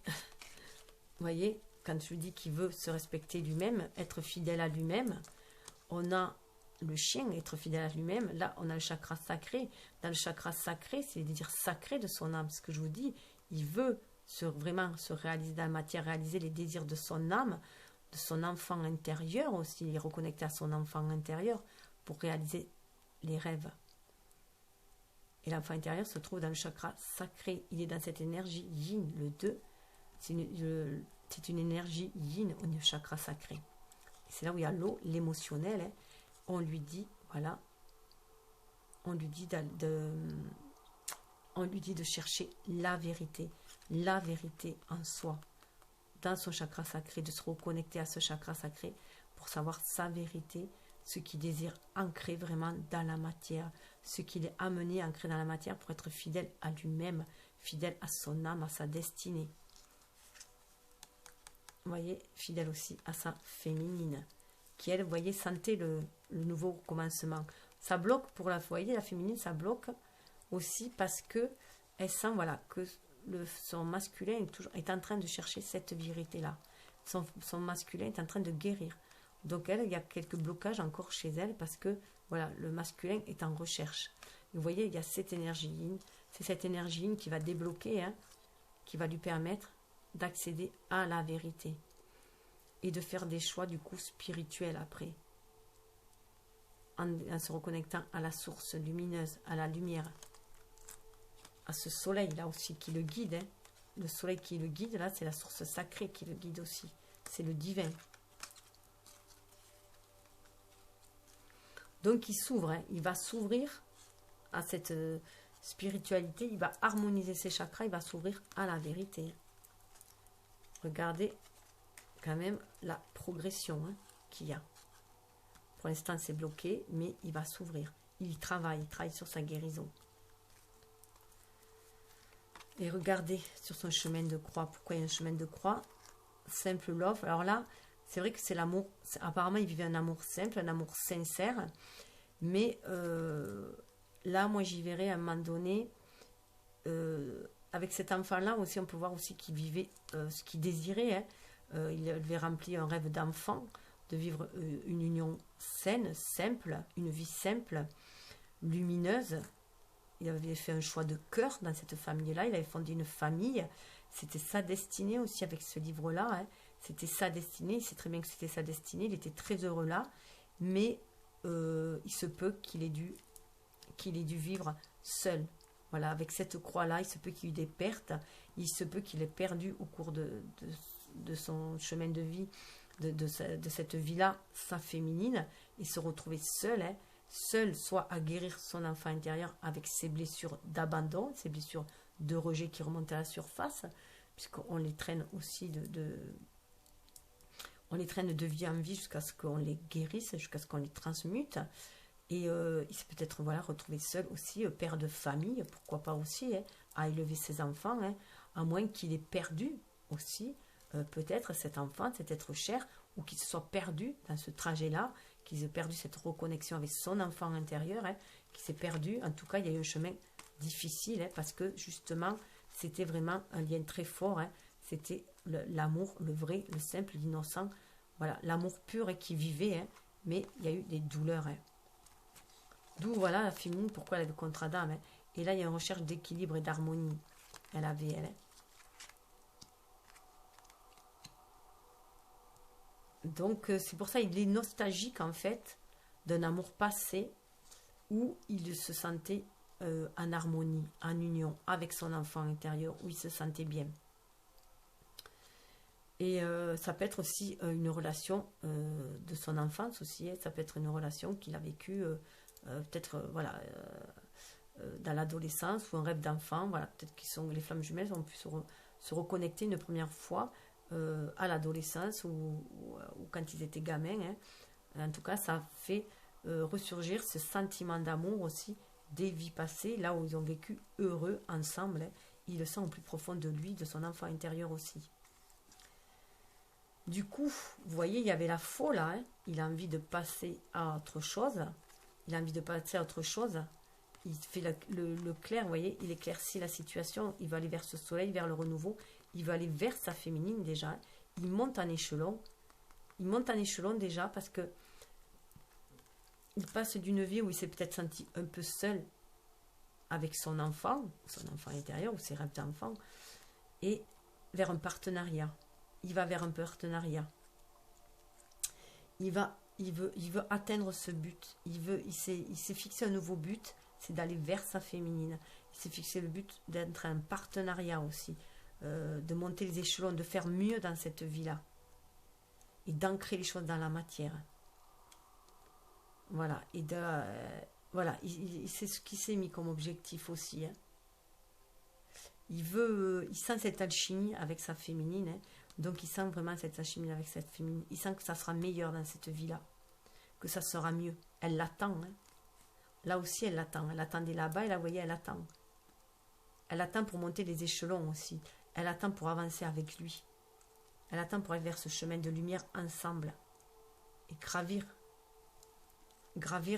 vous voyez, quand je dis qu'il veut se respecter lui-même, être fidèle à lui-même, on a le chien, être fidèle à lui-même. Là, on a le chakra sacré. Dans le chakra sacré, c'est les désirs sacrés de son âme. Ce que je vous dis, il veut vraiment se réaliser dans la matière, réaliser les désirs de son âme, de son enfant intérieur aussi. Il est reconnecté à son enfant intérieur pour réaliser les rêves. Et l'enfant intérieur se trouve dans le chakra sacré. Il est dans cette énergie yin, le 2. C'est une énergie yin au chakra sacré. C'est là où il y a l'eau, l'émotionnel, hein. On lui dit, voilà, on lui dit de chercher la vérité en soi, dans son chakra sacré, de se reconnecter à ce chakra sacré pour savoir sa vérité, ce qu'il désire ancrer vraiment dans la matière, ce qu'il est amené à ancrer dans la matière pour être fidèle à lui-même, fidèle à son âme, à sa destinée. Vous voyez, fidèle aussi à sa féminine, qui elle, vous voyez, sentait le nouveau commencement. Ça bloque pour la, vous voyez, la féminine, ça bloque aussi parce que elle sent, voilà, que son masculin est en train de chercher cette vérité-là. Son masculin est en train de guérir. Donc elle, il y a quelques blocages encore chez elle parce que, voilà, le masculin est en recherche. Vous voyez, il y a cette énergie yin. C'est cette énergie yin qui va débloquer, hein, qui va lui permettre d'accéder à la vérité et de faire des choix du coup spirituels après, en se reconnectant à la source lumineuse, à la lumière, à ce soleil là aussi qui le guide, hein. Le soleil qui le guide là, c'est la source sacrée qui le guide aussi, c'est le divin. Donc il s'ouvre, hein. Il va s'ouvrir à cette spiritualité, il va harmoniser ses chakras, il va s'ouvrir à la vérité. Regardez quand même la progression, hein, qu'il y a. Pour l'instant, c'est bloqué, mais il va s'ouvrir. Il travaille sur sa guérison. Et regardez sur son chemin de croix. Pourquoi il y a un chemin de croix? Simple love. Alors là, c'est vrai que c'est l'amour. Apparemment, il vivait un amour simple, un amour sincère. Mais là, moi, j'y verrai à un moment donné... avec cet enfant-là aussi, on peut voir aussi qu'il vivait ce qu'il désirait, hein. Il avait rempli un rêve d'enfant, de vivre une union saine, simple, une vie simple, lumineuse. Il avait fait un choix de cœur dans cette famille-là, il avait fondé une famille. C'était sa destinée aussi avec ce livre-là, hein. C'était sa destinée, il sait très bien que c'était sa destinée, il était très heureux là. Mais il se peut qu'il ait dû vivre seul. Voilà, avec cette croix-là, il se peut qu'il y ait eu des pertes, il se peut qu'il ait perdu au cours de son chemin de vie, de cette vie-là, sa féminine, et se retrouver seul, hein, seul, soit à guérir son enfant intérieur avec ses blessures d'abandon, ses blessures de rejet qui remontent à la surface, puisqu'on les traîne aussi on les traîne de vie en vie jusqu'à ce qu'on les guérisse, jusqu'à ce qu'on les transmute. Et il s'est peut-être voilà, retrouvé seul aussi, père de famille, pourquoi pas aussi, hein, à élever ses enfants, hein, à moins qu'il ait perdu aussi, peut-être cet enfant, cet être cher, ou qu'il se soit perdu dans ce trajet-là, qu'il ait perdu cette reconnexion avec son enfant intérieur, hein, qu'il s'est perdu. En tout cas, il y a eu un chemin difficile, hein, parce que justement, c'était vraiment un lien très fort, hein, c'était l'amour, le vrai, le simple, l'innocent, voilà, l'amour pur et qui vivait, hein, mais il y a eu des douleurs, hein. D'où, voilà, la féminine, pourquoi elle est le contrat d'âme. Hein. Et là, il y a une recherche d'équilibre et d'harmonie. Elle avait, elle. Hein. Donc, c'est pour ça qu'il est nostalgique, en fait, d'un amour passé où il se sentait en harmonie, en union avec son enfant intérieur, où il se sentait bien. Et ça peut être aussi une relation de son enfance aussi. Hein. Ça peut être une relation qu'il a vécue peut-être voilà, dans l'adolescence ou un rêve d'enfant. Voilà, peut-être que les flammes jumelles ont pu se reconnecter une première fois à l'adolescence ou quand ils étaient gamins. Hein. En tout cas, ça fait ressurgir ce sentiment d'amour aussi des vies passées, là où ils ont vécu heureux ensemble. Hein. Il le sent au plus profond de lui, de son enfant intérieur aussi. Du coup, vous voyez, il y avait la faux là. Hein. Il a envie de passer à autre chose. Il a envie de passer à autre chose. Il fait le clair, vous voyez, il éclaircit la situation. Il va aller vers ce soleil, vers le renouveau. Il va aller vers sa féminine déjà. Il monte en échelon. Il monte en échelon déjà parce que il passe d'une vie où il s'est peut-être senti un peu seul avec son enfant intérieur ou ses rêves d'enfant, et vers un partenariat. Il va vers un partenariat. Il veut atteindre ce but. Il s'est fixé un nouveau but, c'est d'aller vers sa féminine. Il s'est fixé le but d'être un partenariat aussi, de monter les échelons, de faire mieux dans cette vie-là et d'ancrer les choses dans la matière. Voilà, et voilà, c'est ce qu'il s'est mis comme objectif aussi. Hein. Il sent cette alchimie avec sa féminine. Hein. Donc il sent vraiment cette alchimie avec cette féminine. Il sent que ça sera meilleur dans cette vie-là. Que ça sera mieux. Elle l'attend. Hein. Là aussi, elle l'attend. Elle attendait là-bas et là, vous voyez, elle attend. Elle attend pour monter les échelons aussi. Elle attend pour avancer avec lui. Elle attend pour aller vers ce chemin de lumière ensemble. Et gravir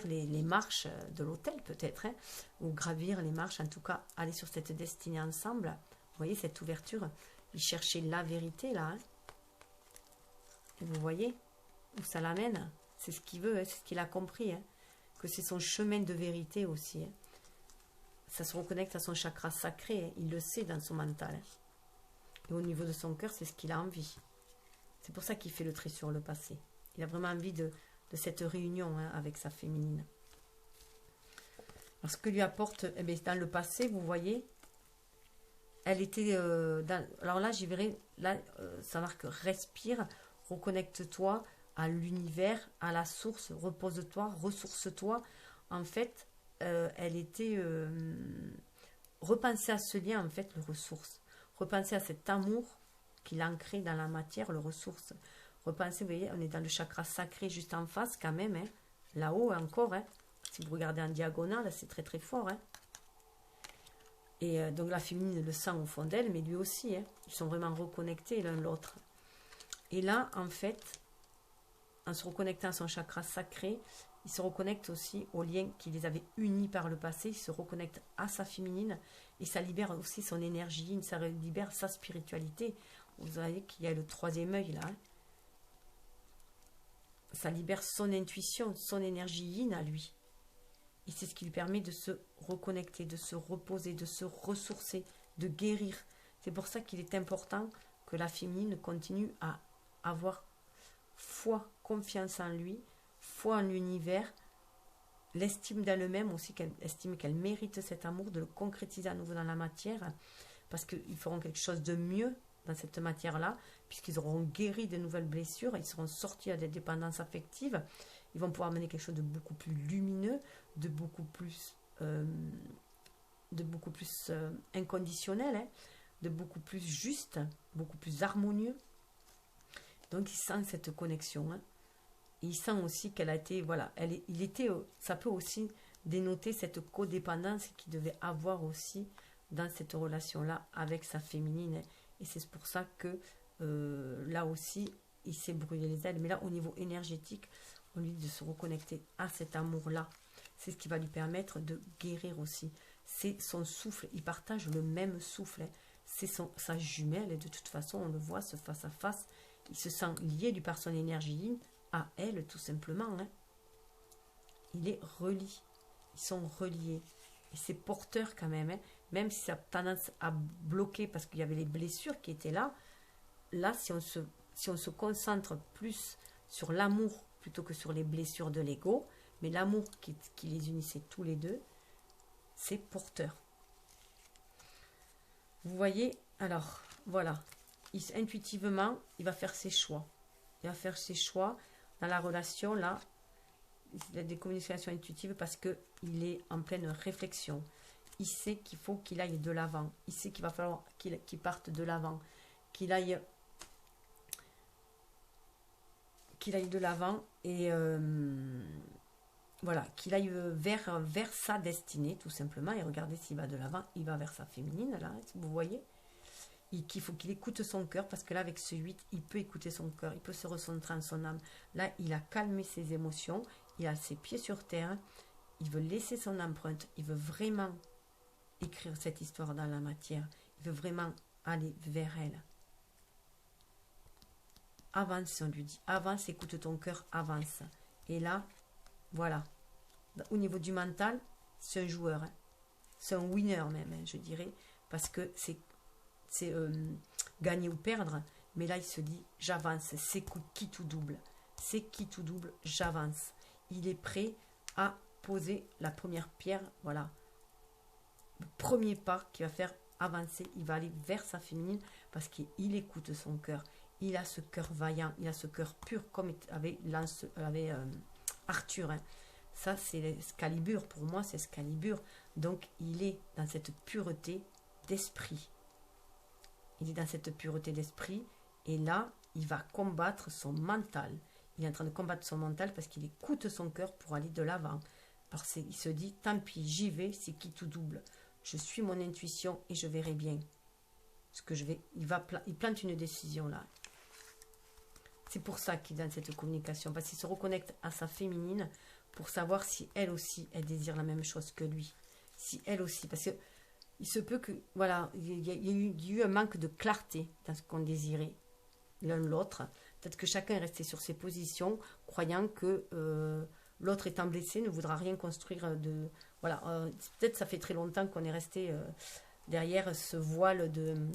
les marches de l'autel peut-être. Hein, ou gravir les marches, en tout cas, aller sur cette destinée ensemble. Vous voyez cette ouverture. Il cherchait la vérité là. Hein. Et vous voyez où ça l'amène. C'est ce qu'il veut, hein, c'est ce qu'il a compris. Hein, que c'est son chemin de vérité aussi. Hein. Ça se reconnecte à son chakra sacré. Hein, il le sait dans son mental. Hein. Et au niveau de son cœur, c'est ce qu'il a envie. C'est pour ça qu'il fait le trait sur le passé. Il a vraiment envie de cette réunion hein, avec sa féminine. Alors, ce que lui apporte, eh bien, dans le passé, vous voyez, elle était alors là, j'y verrai, là, ça marque respire, reconnecte-toi à l'univers, à la source, repose-toi, ressource-toi. En fait, elle était repenser à ce lien, en fait, le ressource. Repenser à cet amour qu'il ancrait dans la matière, le ressource. Repensez, vous voyez, on est dans le chakra sacré juste en face quand même, hein, là-haut encore. Hein. Si vous regardez en diagonale, c'est très très fort. Hein. Et donc la féminine le sent au fond d'elle, mais lui aussi. Hein. Ils sont vraiment reconnectés l'un l'autre. Et là, en fait, en se reconnectant à son chakra sacré, il se reconnecte aussi aux liens qui les avaient unis par le passé. Il se reconnecte à sa féminine et ça libère aussi son énergie, ça libère sa spiritualité. Vous voyez qu'il y a le troisième œil là. Hein. Ça libère son intuition, son énergie yin à lui. Et c'est ce qui lui permet de se reconnecter, de se reposer, de se ressourcer, de guérir. C'est pour ça qu'il est important que la féminine continue à avoir foi, confiance en lui, foi en l'univers, l'estime d'elle-même aussi, qu'elle estime qu'elle mérite cet amour, de le concrétiser à nouveau dans la matière, parce qu'ils feront quelque chose de mieux dans cette matière-là, puisqu'ils auront guéri de nouvelles blessures, ils seront sortis des dépendances affectives, ils vont pouvoir mener quelque chose de beaucoup plus lumineux, de beaucoup plus inconditionnel, hein, de beaucoup plus juste, beaucoup plus harmonieux. Donc il sent cette connexion, hein. Il sent aussi qu'elle a été, voilà, ça peut aussi dénoter cette codépendance qu'il devait avoir aussi dans cette relation-là avec sa féminine. Et c'est pour ça que là aussi, il s'est brûlé les ailes. Mais là, au niveau énergétique, on lui dit de se reconnecter à cet amour-là. C'est ce qui va lui permettre de guérir aussi. C'est son souffle. Il partage le même souffle, hein. C'est sa jumelle. Et de toute façon, on le voit, ce face-à-face. Il se sent lié du par son énergie à elle, tout simplement, hein. Il est relié. Ils sont reliés. Et c'est porteur quand même, hein. Même si ça a tendance à bloquer parce qu'il y avait les blessures qui étaient là. Là, si on se concentre plus sur l'amour plutôt que sur les blessures de l'ego, mais l'amour qui les unissait tous les deux, c'est porteur. Vous voyez, alors, voilà. Intuitivement, il va faire ses choix. Il va faire ses choix dans la relation, là. Il a des communications intuitives parce qu'il est en pleine réflexion. Il sait qu'il faut qu'il aille de l'avant. Il sait qu'il va falloir qu'il parte de l'avant. Qu'il aille de l'avant et voilà, qu'il aille vers sa destinée, tout simplement. Et regardez s'il va de l'avant, il va vers sa féminine, là, vous voyez. Qu'il faut qu'il écoute son cœur, parce que là, avec ce 8, il peut écouter son cœur, il peut se recentrer en son âme. Là, il a calmé ses émotions, il a ses pieds sur terre, il veut laisser son empreinte, il veut vraiment écrire cette histoire dans la matière, il veut vraiment aller vers elle. Avance, on lui dit, avance, écoute ton cœur, avance. Et là, voilà, au niveau du mental, c'est un joueur, hein. C'est un winner même, hein, je dirais, parce que c'est gagner ou perdre, mais là il se dit j'avance, c'est qui tout double, j'avance. Il est prêt à poser la première pierre, voilà, le premier pas qui va faire avancer, il va aller vers sa féminine parce qu'il écoute son cœur, il a ce cœur vaillant, il a ce cœur pur comme avait Arthur, hein. Ça c'est Excalibur, pour moi c'est Excalibur, donc il est dans cette pureté d'esprit. Il est dans cette pureté d'esprit et là, il va combattre son mental. Il est en train de combattre son mental parce qu'il écoute son cœur pour aller de l'avant. Alors il se dit, tant pis, j'y vais, c'est qui tout double. Je suis mon intuition et je verrai bien ce que je vais. Il plante une décision là. C'est pour ça qu'il est dans cette communication, parce qu'il se reconnecte à sa féminine pour savoir si elle aussi, elle désire la même chose que lui. Si elle aussi, parce que il se peut que, voilà, il y a eu un manque de clarté dans ce qu'on désirait l'un l'autre. Peut-être que chacun est resté sur ses positions, croyant que l'autre étant blessé ne voudra rien construire de... Voilà, peut-être ça fait très longtemps qu'on est resté derrière ce voile de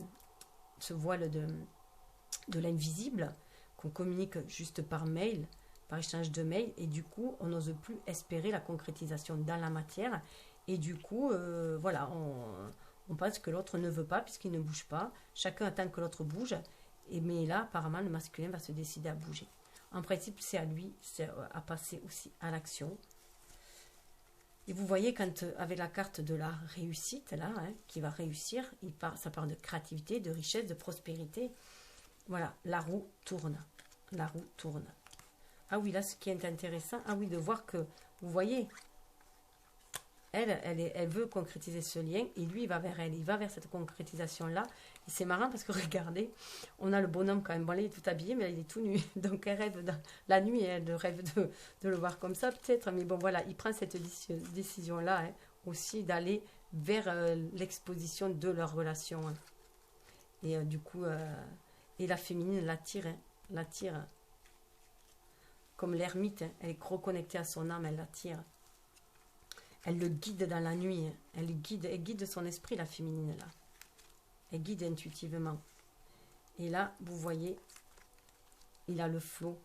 l'invisible, qu'on communique juste par mail, par échange de mails, et du coup, on n'ose plus espérer la concrétisation dans la matière. Et du coup, voilà, on pense que l'autre ne veut pas puisqu'il ne bouge pas. Chacun attend que l'autre bouge. Mais là, apparemment, le masculin va se décider à bouger. En principe, c'est à lui à passer aussi à l'action. Et vous voyez, quand avec la carte de la réussite, là, hein, qui va réussir, ça parle de créativité, de richesse, de prospérité. Voilà, la roue tourne. La roue tourne. Ah oui, là, ce qui est intéressant, ah oui, de voir que, vous voyez... Elle veut concrétiser ce lien et lui, il va vers elle. Il va vers cette concrétisation-là. Et c'est marrant parce que regardez, on a le bonhomme quand même. Bon, là, il est tout habillé, mais là, il est tout nu. Donc, elle rêve la nuit, elle rêve de le voir comme ça, peut-être. Mais bon, voilà, il prend cette décision-là, hein, aussi d'aller vers l'exposition de leur relation. Hein. Et du coup, et la féminine l'attire, hein, l'attire. Comme l'ermite, hein, elle est reconnectée à son âme, elle l'attire. Elle le guide dans la nuit. Elle guide son esprit, la féminine, là. Elle guide intuitivement. Et là, vous voyez, il a le flot.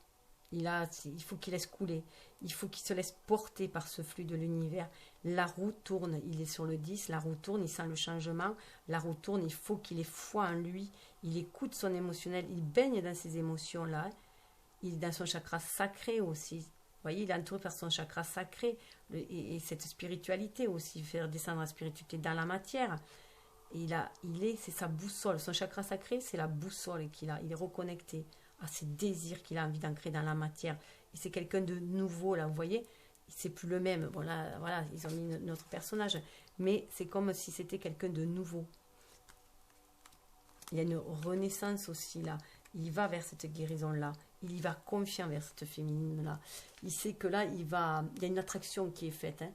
il faut qu'il laisse couler. Il faut qu'il se laisse porter par ce flux de l'univers. La roue tourne, il est sur le 10, la roue tourne, il sent le changement. La roue tourne, il faut qu'il ait foi en lui. Il écoute son émotionnel, il baigne dans ces émotions-là. Il est dans son chakra sacré aussi. Vous voyez, il est entouré par son chakra sacré. Et cette spiritualité aussi, faire descendre la spiritualité dans la matière. C'est sa boussole. Son chakra sacré, c'est la boussole qu'il a. Il est reconnecté à ses désirs qu'il a envie d'ancrer dans la matière. Et c'est quelqu'un de nouveau, là, vous voyez. C'est plus le même. Bon, là, voilà, ils ont mis notre personnage. Mais c'est comme si c'était quelqu'un de nouveau. Il y a une renaissance aussi, là. Il va vers cette guérison-là. Il y va confiant vers cette féminine-là. Il sait que là, il y a une attraction qui est faite. Hein.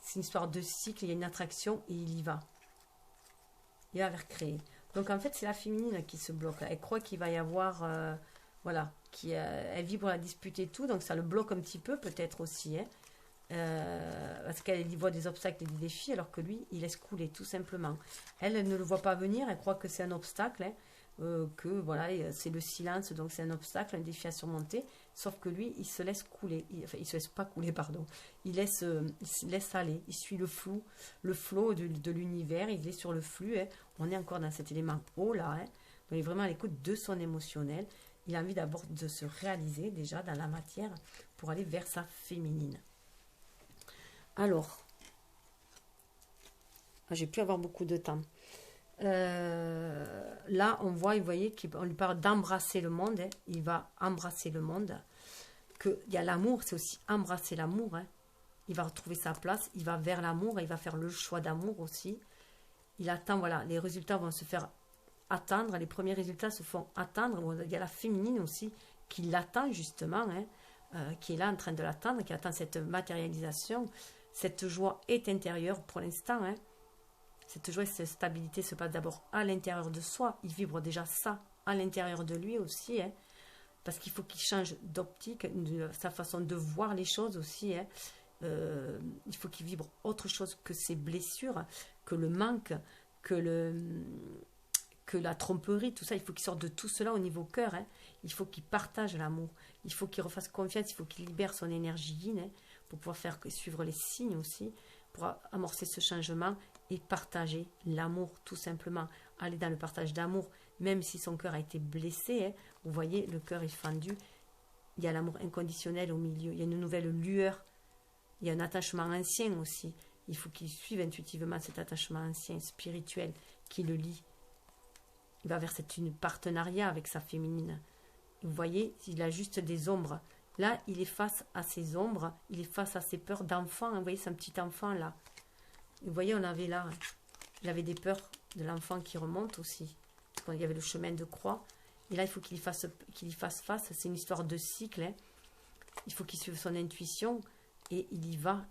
C'est une histoire de cycle. Il y a une attraction et il y va. Il va vers créer. Donc, en fait, c'est la féminine qui se bloque. Elle croit qu'il va y avoir... voilà. Elle vibre la dispute et tout. Donc, ça le bloque un petit peu, peut-être aussi. Hein. Parce qu'elle y voit des obstacles et des défis, alors que lui, il laisse couler, tout simplement. Elle ne le voit pas venir. Elle croit que c'est un obstacle. Hein. Que voilà, c'est le silence, donc c'est un obstacle, un défi à surmonter, sauf que lui, il se laisse couler, il se laisse pas couler, pardon, il se laisse aller, il suit le flot de l'univers, il est sur le flux, hein. On est encore dans cet élément haut là, hein. Donc il est vraiment à l'écoute de son émotionnel, il a envie d'abord de se réaliser déjà dans la matière pour aller vers sa féminine. Alors, j'ai pu avoir beaucoup de temps. Là, on voit, vous voyez, qu'on lui parle d'embrasser le monde. Hein. Il va embrasser le monde. Il y a l'amour, c'est aussi embrasser l'amour. Hein. Il va retrouver sa place. Il va vers l'amour. Il va faire le choix d'amour aussi. Il attend, voilà, les résultats vont se faire attendre. Les premiers résultats se font attendre. Il y a la féminine aussi qui l'attend justement, hein, qui est là en train de l'attendre, qui attend cette matérialisation. Cette joie est intérieure pour l'instant, hein. Cette joie et cette stabilité se passe d'abord à l'intérieur de soi. Il vibre déjà ça à l'intérieur de lui aussi. Hein, parce qu'il faut qu'il change d'optique, de sa façon de voir les choses aussi. Hein. Il faut qu'il vibre autre chose que ses blessures, que le manque, que la tromperie, tout ça. Il faut qu'il sorte de tout cela au niveau cœur. Hein. Il faut qu'il partage l'amour. Il faut qu'il refasse confiance. Il faut qu'il libère son énergie yin, hein, pour pouvoir suivre les signes aussi, pour amorcer ce changement et partager l'amour, tout simplement. Aller dans le partage d'amour, même si son cœur a été blessé. Hein, vous voyez, le cœur est fendu. Il y a l'amour inconditionnel au milieu. Il y a une nouvelle lueur. Il y a un attachement ancien aussi. Il faut qu'il suive intuitivement cet attachement ancien, spirituel, qui le lie. Il va vers une partenariat avec sa féminine. Vous voyez, il a juste des ombres. Là, il est face à ses ombres. Il est face à ses peurs d'enfant. Vous voyez, c'est un petit enfant là. Vous voyez, on avait là, il avait des peurs de l'enfant qui remonte aussi. Parce qu'il y avait le chemin de croix. Et là, il faut qu'il y fasse face. C'est une histoire de cycle. Hein. Il faut qu'il suive son intuition. Et il y va.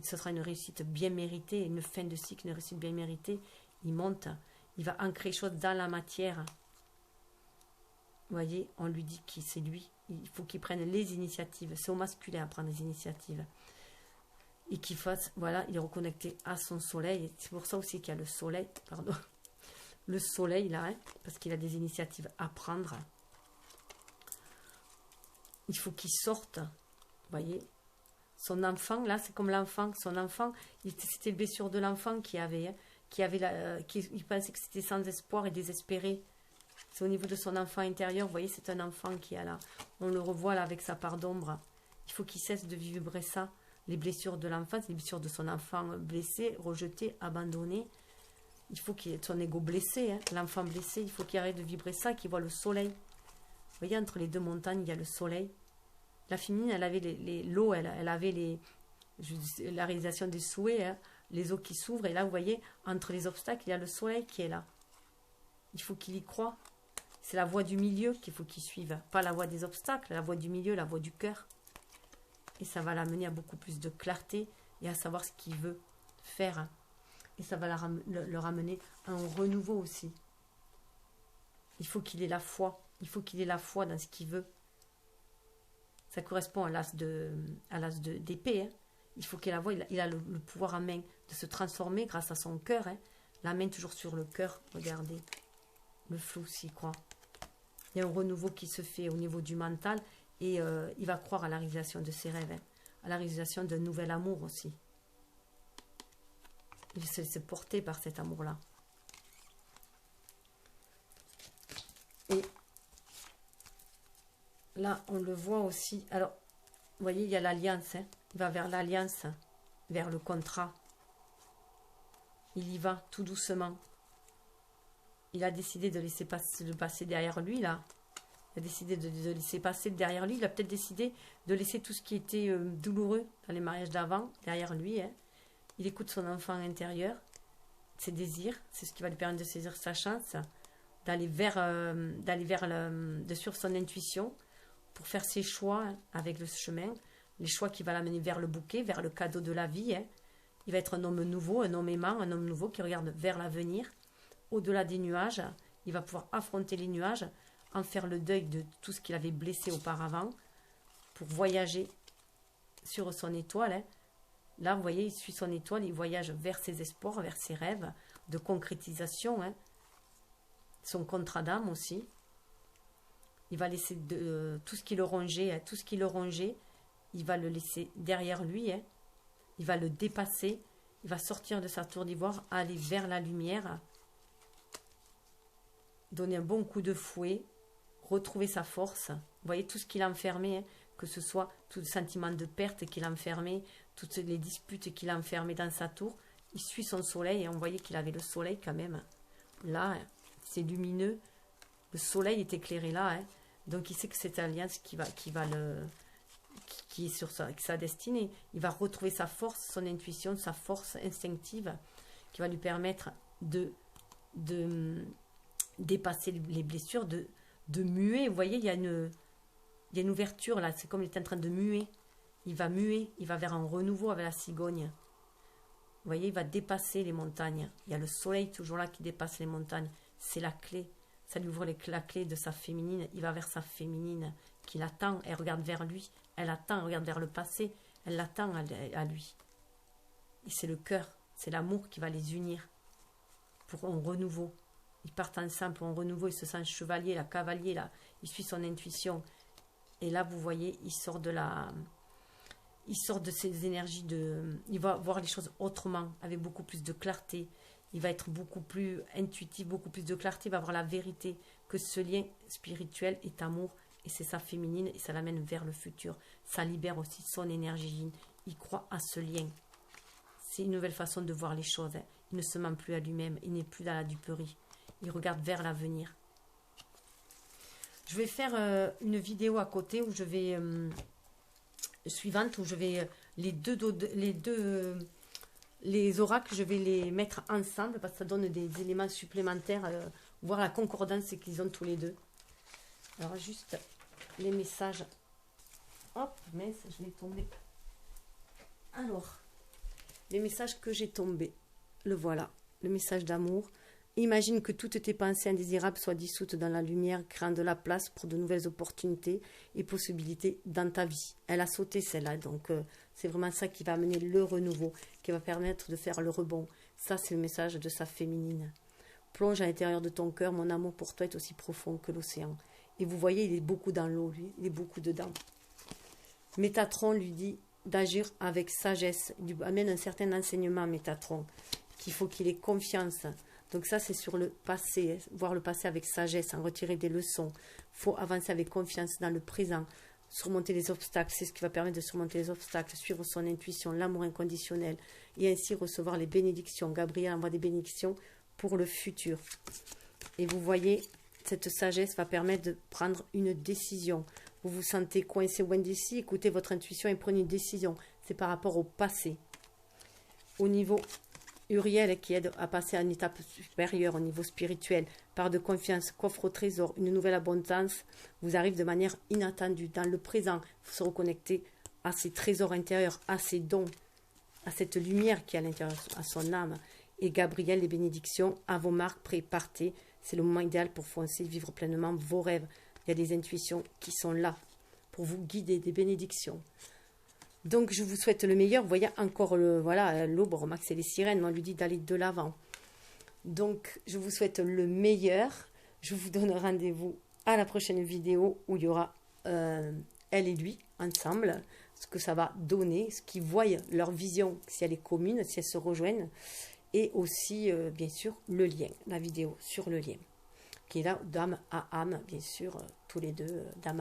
Ce sera une réussite bien méritée. Une fin de cycle, une réussite bien méritée. Il monte. Il va ancrer les choses dans la matière. Vous voyez, on lui dit que c'est lui. Il faut qu'il prenne les initiatives. C'est au masculin à prendre les initiatives. Et qu'il fasse, voilà, il est reconnecté à son soleil. C'est pour ça aussi qu'il y a le soleil, pardon. Le soleil là, hein, parce qu'il a des initiatives à prendre. Il faut qu'il sorte, vous voyez. Son enfant, là, c'est comme l'enfant. Son enfant, c'était le blessure de l'enfant qui avait, hein, il pensait que c'était sans espoir et désespéré. C'est au niveau de son enfant intérieur, vous voyez, c'est un enfant qui est là. On le revoit là avec sa part d'ombre. Il faut qu'il cesse de vibrer ça. Les blessures de l'enfance, les blessures de son enfant blessé, rejeté, abandonné. Il faut qu'il ait son ego blessé, hein, l'enfant blessé, il faut qu'il arrête de vibrer ça, qu'il voit le soleil. Vous voyez, entre les deux montagnes, il y a le soleil. La féminine, elle avait l'eau, elle avait la réalisation des souhaits, hein, les eaux qui s'ouvrent. Et là, vous voyez, entre les obstacles, il y a le soleil qui est là. Il faut qu'il y croie. C'est la voie du milieu qu'il faut qu'il suive. Pas la voie des obstacles, la voie du milieu, la voie du cœur. Et ça va l'amener à beaucoup plus de clarté et à savoir ce qu'il veut faire. Et ça va le ramener à un renouveau aussi. Il faut qu'il ait la foi. Il faut qu'il ait la foi dans ce qu'il veut. Ça correspond à l'as d'épée. Hein. Il faut qu'il ait la voix. Il a le pouvoir en main de se transformer grâce à son cœur. Hein. La main toujours sur le cœur. Regardez. Le flou s'y croit. Il y a un renouveau qui se fait au niveau du mental. Et il va croire à la réalisation de ses rêves, hein, à la réalisation d'un nouvel amour aussi. Il se porter par cet amour-là. Et là, on le voit aussi. Alors, vous voyez, il y a l'alliance. Hein. Il va vers l'alliance, vers le contrat. Il y va tout doucement. Il a décidé de laisser passer, le passer derrière lui, là. Il a décidé de laisser passer derrière lui. Il a peut-être décidé de laisser tout ce qui était douloureux dans les mariages d'avant derrière lui. Hein. Il écoute son enfant intérieur, ses désirs. C'est ce qui va lui permettre de saisir sa chance, d'aller vers de suivre son intuition pour faire ses choix avec le chemin. Les choix qui vont l'amener vers le bouquet, vers le cadeau de la vie. Hein. Il va être un homme nouveau, un homme aimant, un homme nouveau qui regarde vers l'avenir. Au-delà des nuages, il va pouvoir affronter les nuages, en faire le deuil de tout ce qu'il avait blessé auparavant, pour voyager sur son étoile. Hein. Là, vous voyez, il suit son étoile, il voyage vers ses espoirs, vers ses rêves de concrétisation. Hein. Son contrat d'âme aussi. Il va laisser tout ce qui le rongeait, hein, tout ce qui le rongeait, il va le laisser derrière lui. Hein. Il va le dépasser, il va sortir de sa tour d'ivoire, aller vers la lumière, donner un bon coup de fouet, retrouver sa force. Vous voyez tout ce qu'il a enfermé, hein, que ce soit tout le sentiment de perte qu'il a enfermé, toutes les disputes qu'il a enfermées dans sa tour. Il suit son soleil et on voyait qu'il avait le soleil quand même. Là, c'est lumineux. Le soleil est éclairé là. Hein. Donc il sait que c'est alliance qui est sur sa destinée. Il va retrouver sa force, son intuition, sa force instinctive qui va lui permettre de dépasser les blessures, de muer. Vous voyez, il y a une ouverture là, c'est comme il est en train de muer. Il va muer, il va vers un renouveau avec la cigogne. Vous voyez, il va dépasser les montagnes. Il y a le soleil toujours là qui dépasse les montagnes. C'est la clé. Ça lui ouvre la clé de sa féminine. Il va vers sa féminine qui l'attend. Elle regarde vers lui. Elle attend, elle regarde vers le passé. Elle l'attend à lui. Et c'est le cœur, c'est l'amour qui va les unir pour un renouveau. Ils partent ensemble pour un renouveau. Il se sent chevalier, là, cavalier, là. Il suit son intuition. Et là, vous voyez, il sort de ces énergies il va voir les choses autrement, avec beaucoup plus de clarté. Il va être beaucoup plus intuitif, beaucoup plus de clarté. Il va avoir la vérité que ce lien spirituel est amour. Et c'est sa féminine et ça l'amène vers le futur. Ça libère aussi son énergie yin. Il croit à ce lien. C'est une nouvelle façon de voir les choses. Hein. Il ne se ment plus à lui-même. Il n'est plus dans la duperie. Il regarde vers l'avenir. Je vais faire une vidéo à côté où je vais... suivante, où je vais... les oracles, je vais les mettre ensemble parce que ça donne des éléments supplémentaires, voir la concordance qu'ils ont tous les deux. Alors, juste les messages. Hop, mince, je l'ai tombé. Alors, les messages que j'ai tombés. Le voilà, le message d'amour. Imagine que toutes tes pensées indésirables soient dissoutes dans la lumière, créant de la place pour de nouvelles opportunités et possibilités dans ta vie. Elle a sauté celle-là, donc c'est vraiment ça qui va amener le renouveau, qui va permettre de faire le rebond. Ça, c'est le message de sa féminine. Plonge à l'intérieur de ton cœur, mon amour pour toi est aussi profond que l'océan. Et vous voyez, il est beaucoup dans l'eau, lui, il est beaucoup dedans. Métatron lui dit d'agir avec sagesse. Il lui amène un certain enseignement, Métatron, qu'il faut qu'il ait confiance. Donc ça, c'est sur le passé, voir le passé avec sagesse, en retirer des leçons. Il faut avancer avec confiance dans le présent, surmonter les obstacles. C'est ce qui va permettre de surmonter les obstacles, suivre son intuition, l'amour inconditionnel, et ainsi recevoir les bénédictions. Gabriel envoie des bénédictions pour le futur. Et vous voyez, cette sagesse va permettre de prendre une décision. Vous vous sentez coincé ou indécis, écoutez votre intuition et prenez une décision. C'est par rapport au passé. Au niveau Uriel, qui aide à passer à une étape supérieure au niveau spirituel, par de confiance, coffre au trésor, une nouvelle abondance vous arrive de manière inattendue. Dans le présent, il faut se reconnecter à ses trésors intérieurs, à ses dons, à cette lumière qui est à l'intérieur, à son âme. Et Gabriel, les bénédictions, à vos marques, prêts, partez. C'est le moment idéal pour foncer, vivre pleinement vos rêves. Il y a des intuitions qui sont là pour vous guider, des bénédictions. Donc, je vous souhaite le meilleur. Vous voyez encore l'aube, remarque, c'est les sirènes, mais on lui dit d'aller de l'avant. Donc, je vous souhaite le meilleur. Je vous donne rendez-vous à la prochaine vidéo où il y aura un elle et lui, ensemble, ce que ça va donner, ce qu'ils voient, leur vision, si elle est commune, si elles se rejoignent, et aussi, bien sûr, le lien, la vidéo sur le lien, qui est là d'âme à âme, bien sûr, tous les deux, d'âme